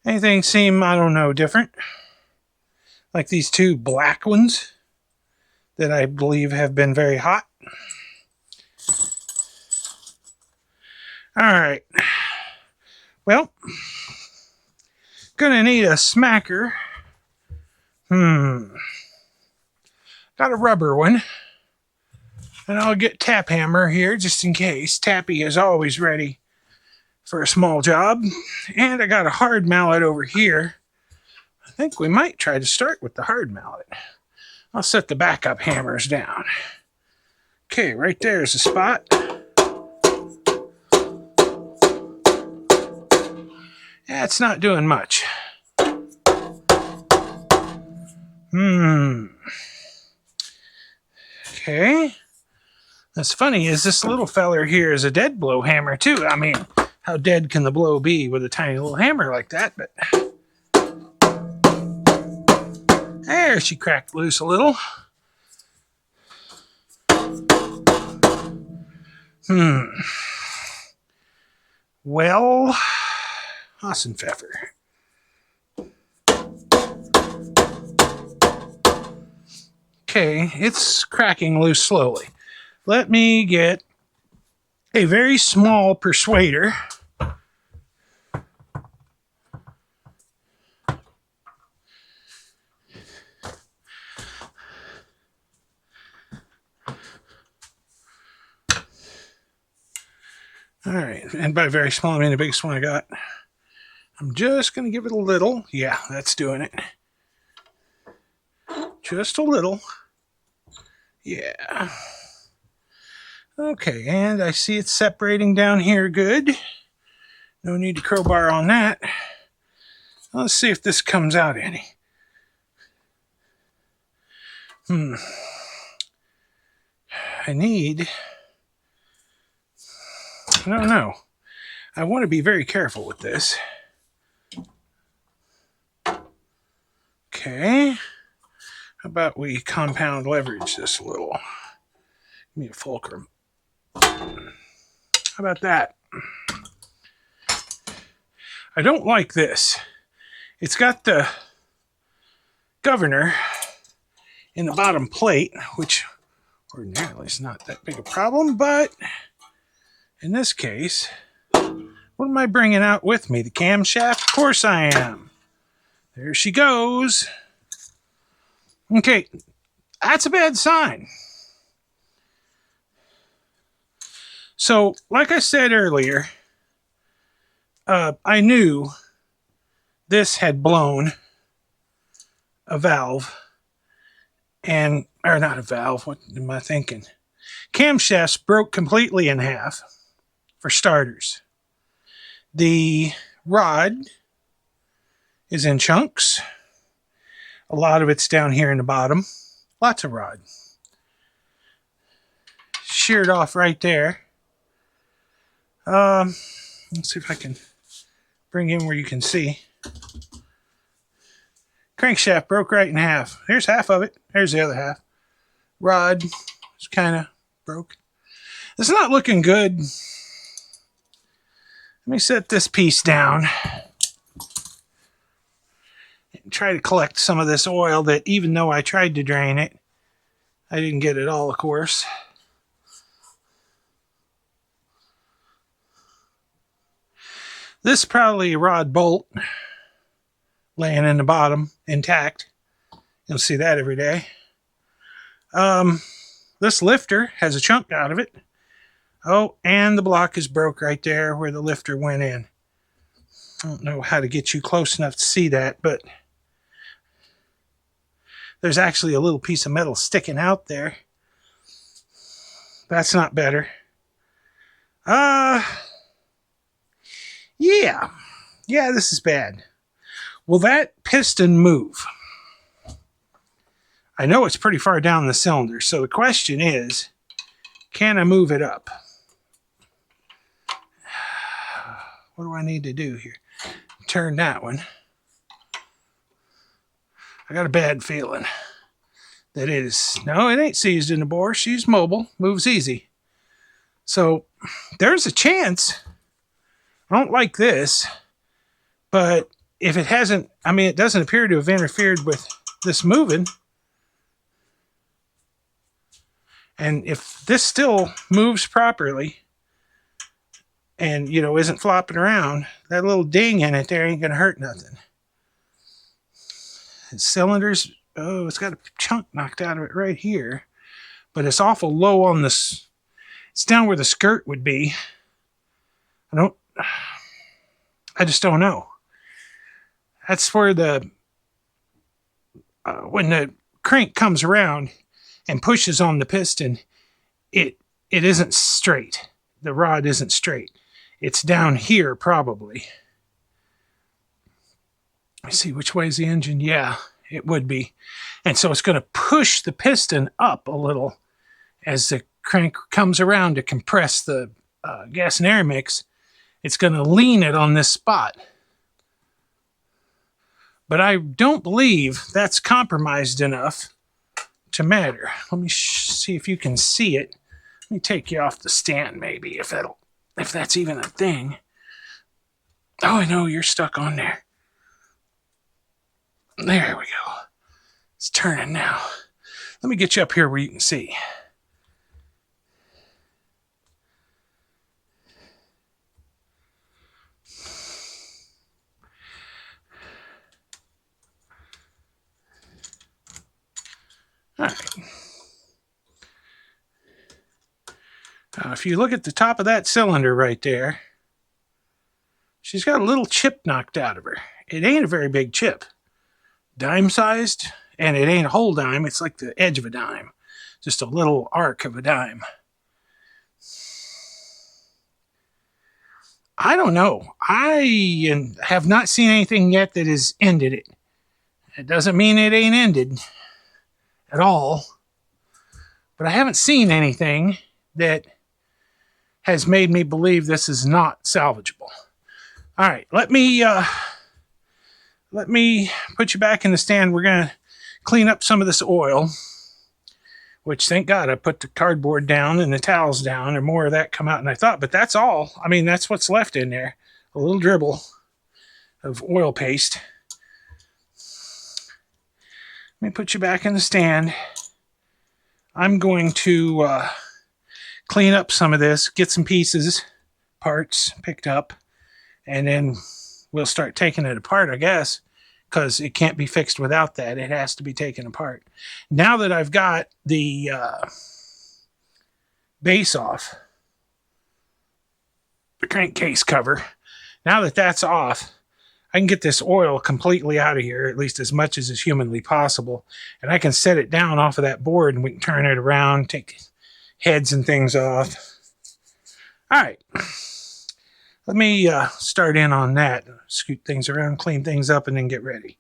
S1: Anything seem, I don't know, different? Like these two black ones that I believe have been very hot. All right. Well, gonna need a smacker. Got a rubber one. And I'll get tap hammer here just in case. Tappy is always ready for a small job. And I got a hard mallet over here. I think we might try to start with the hard mallet. I'll set the backup hammers down. Okay, right there's the spot. Yeah, it's not doing much. Okay. That's funny, is this little feller here is a dead blow hammer too. I mean, how dead can the blow be with a tiny little hammer like that? But there, she cracked loose a little. Well, Hassenpfeffer. Okay, it's cracking loose slowly. Let me get a very small persuader. All right, and by very small, I mean the biggest one I got. I'm just going to give it a little. Yeah, that's doing it. Just a little. Yeah. Okay, and I see it's separating down here good. No need to crowbar on that. Let's see if this comes out any. I don't know. I want to be very careful with this. Okay. How about we compound leverage this a little? Give me a fulcrum. How about that? I don't like this. It's got the governor in the bottom plate, which ordinarily is not that big a problem, but in this case, what am I bringing out with me? The camshaft? Of course I am. There she goes. Okay, that's a bad sign. So, like I said earlier, I knew this had blown a valve, or not a valve, what am I thinking? Camshafts broke completely in half, for starters. The rod is in chunks. A lot of it's down here in the bottom. Lots of rod. Sheared off right there. Let's see if I can bring in where you can see. Crankshaft broke right in half. Here's half of it. Here's the other half. Rod is kind of broke. It's not looking good. Let me set this piece down and try to collect some of this oil that, even though I tried to drain it, I didn't get it all, of course. This is probably a rod bolt laying in the bottom intact. You'll see that every day. This lifter has a chunk out of it. Oh, and the block is broke right there where the lifter went in. I don't know how to get you close enough to see that, but there's actually a little piece of metal sticking out there. That's not better. Yeah, this is bad. Will that piston move? I know it's pretty far down the cylinder, so the question is, can I move it up? What do I need to do here? Turn that one. I got a bad feeling that it is. No, it ain't seized in the bore. She's mobile, moves easy. So there's a chance. I don't like this, but if it hasn't, I mean, it doesn't appear to have interfered with this moving. And if this still moves properly and, you know, isn't flopping around, that little ding in it there ain't going to hurt nothing. The cylinders, oh, it's got a chunk knocked out of it right here, but it's awful low on this. It's down where the skirt would be. I just don't know. That's where the, when the crank comes around and pushes on the piston, it isn't straight. The rod isn't straight. It's down here probably. Let me see, which way is the engine? Yeah, it would be. And so it's going to push the piston up a little as the crank comes around to compress the gas and air mix. It's going to lean it on this spot. But I don't believe that's compromised enough to matter. Let me see if you can see it. Let me take you off the stand maybe, if that's even a thing. Oh, I know, you're stuck on there. There we go. It's turning now. Let me get you up here where you can see. All right. Now, if you look at the top of that cylinder right there, she's got a little chip knocked out of her. It ain't a very big chip. Dime-sized, and it ain't a whole dime. It's like the edge of a dime. Just a little arc of a dime. I don't know. I have not seen anything yet that has ended it. It doesn't mean it ain't ended at all. But I haven't seen anything that has made me believe this is not salvageable. All right, let me put you back in the stand. We're going to clean up some of this oil, which, thank God, I put the cardboard down and the towels down, and more of that come out than I thought. But that's all. I mean, that's what's left in there. A little dribble of oil paste. Let me put you back in the stand. I'm going to clean up some of this, get some pieces, parts picked up, and then we'll start taking it apart, I guess, because it can't be fixed without that. It has to be taken apart. Now that I've got the base off, the crankcase cover, now that that's off, I can get this oil completely out of here, at least as much as is humanly possible, and I can set it down off of that board, and we can turn it around, take heads and things off. All right. Let me start in on that. Scoot things around, clean things up, and then get ready.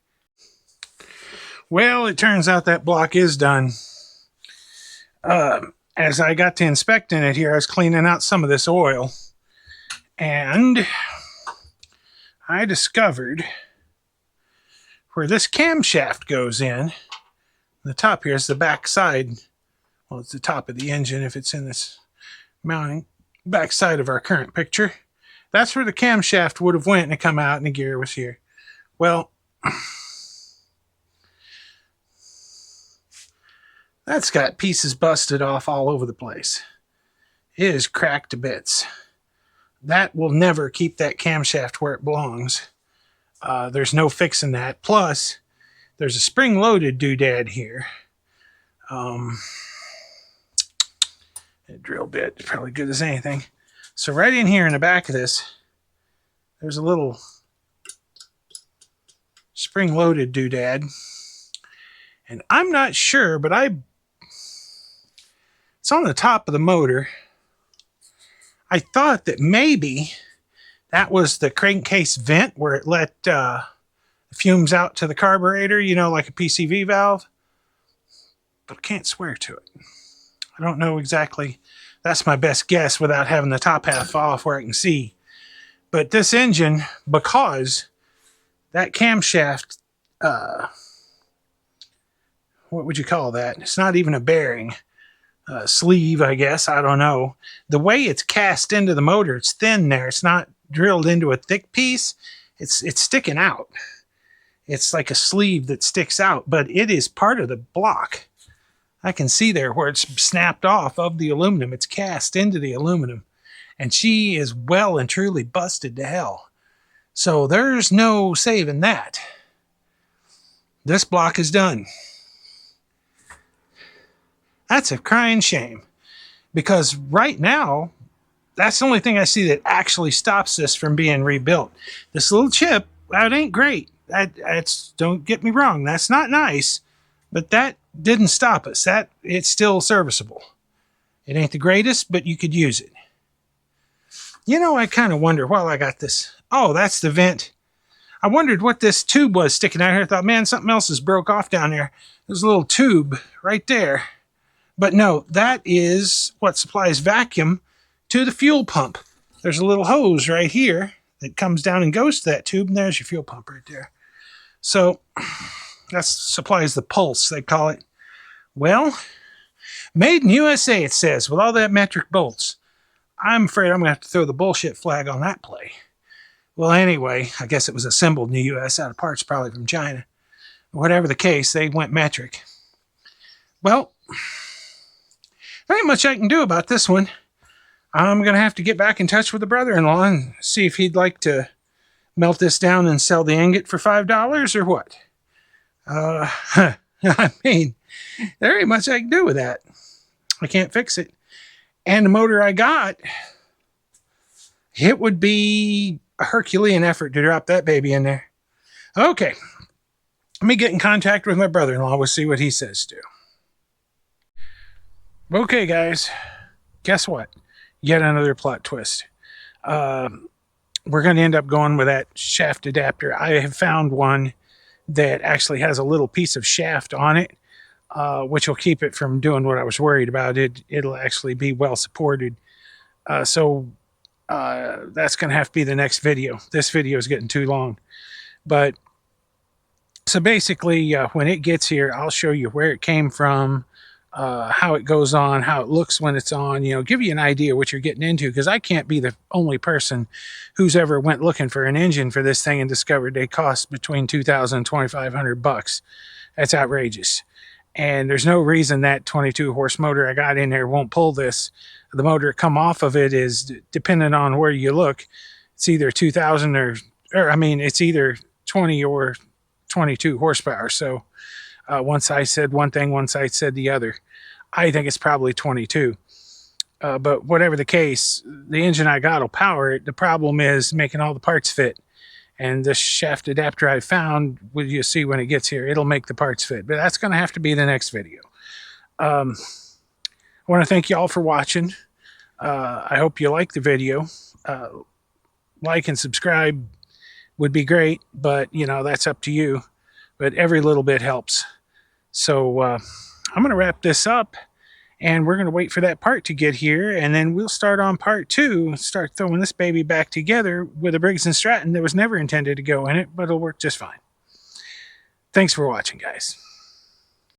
S1: Well, it turns out that block is done. As I got to inspecting it here, I was cleaning out some of this oil, and I discovered where this camshaft goes in. The top here is the back side. Well, it's the top of the engine if it's in this mounting. Back side of our current picture. That's where the camshaft would have went and come out and the gear was here. Well, that's got pieces busted off all over the place. It is cracked to bits. That will never keep that camshaft where it belongs. There's no fixing that. Plus, there's a spring-loaded doodad here. A drill bit is probably good as anything. So right in here in the back of this, there's a little spring-loaded doodad. And I'm not sure, but it's on the top of the motor. I thought that maybe that was the crankcase vent where it let fumes out to the carburetor, you know, like a PCV valve. But I can't swear to it. I don't know exactly. That's my best guess without having the top half off where I can see. But this engine, because that camshaft, what would you call that? It's not even a bearing. Sleeve, I guess. I don't know. The way it's cast into the motor, it's thin there. It's not drilled into a thick piece. It's sticking out. It's like a sleeve that sticks out, but it is part of the block. I can see there where it's snapped off of the aluminum. It's cast into the aluminum. And she is well and truly busted to hell. So there's no saving that. This block is done. That's a crying shame. Because right now, that's the only thing I see that actually stops this from being rebuilt. This little chip, that ain't great. That's, don't get me wrong, that's not nice. But that didn't stop us. It's still serviceable. It ain't the greatest, but you could use it. You know, I kind of wonder while I got this. Oh, that's the vent. I wondered what this tube was sticking out here. I thought, man, something else is broke off down there. There's a little tube right there. But no, that is what supplies vacuum to the fuel pump. There's a little hose right here that comes down and goes to that tube, and there's your fuel pump right there. So that supplies the pulse, they call it. Well, made in USA, it says, with all that metric bolts. I'm afraid I'm going to have to throw the bullshit flag on that play. Well, anyway, I guess it was assembled in the U.S. out of parts probably from China. Whatever the case, they went metric. Well, there ain't much I can do about this one. I'm going to have to get back in touch with the brother-in-law and see if he'd like to melt this down and sell the ingot for $5 or what. I mean, there ain't much I can do with that. I can't fix it. And the motor I got, it would be a Herculean effort to drop that baby in there. Okay. Let me get in contact with my brother-in-law. We'll see what he says to. Okay, guys. Guess what? Yet another plot twist. We're going to end up going with that shaft adapter. I have found one that actually has a little piece of shaft on it, which will keep it from doing what I was worried about. It'll actually be well supported. So that's going to have to be the next video. This video is getting too long. But so basically, when it gets here, I'll show you where it came from, how it goes on, how it looks when it's on, you know, give you an idea what you're getting into, because I can't be the only person who's ever went looking for an engine for this thing and discovered they cost between $2,000 and $2,500. That's outrageous. And there's no reason that 22 horse motor I got in there won't pull this. The motor come off of it is, depending on where you look, it's either 2,000 or I mean, it's either 20 or 22 horsepower. So one side said one thing, one side said the other. I think it's probably 22. But whatever the case, the engine I got will power it. The problem is making all the parts fit. And this shaft adapter I found, will you see when it gets here, it'll make the parts fit. But that's going to have to be the next video. I want to thank you all for watching. I hope you like the video. Like and subscribe would be great, but, you know, that's up to you. But every little bit helps. So I'm going to wrap this up, and we're going to wait for that part to get here, and then we'll start on part 2 and start throwing this baby back together with a Briggs & Stratton that was never intended to go in it, but it'll work just fine. Thanks for watching, guys.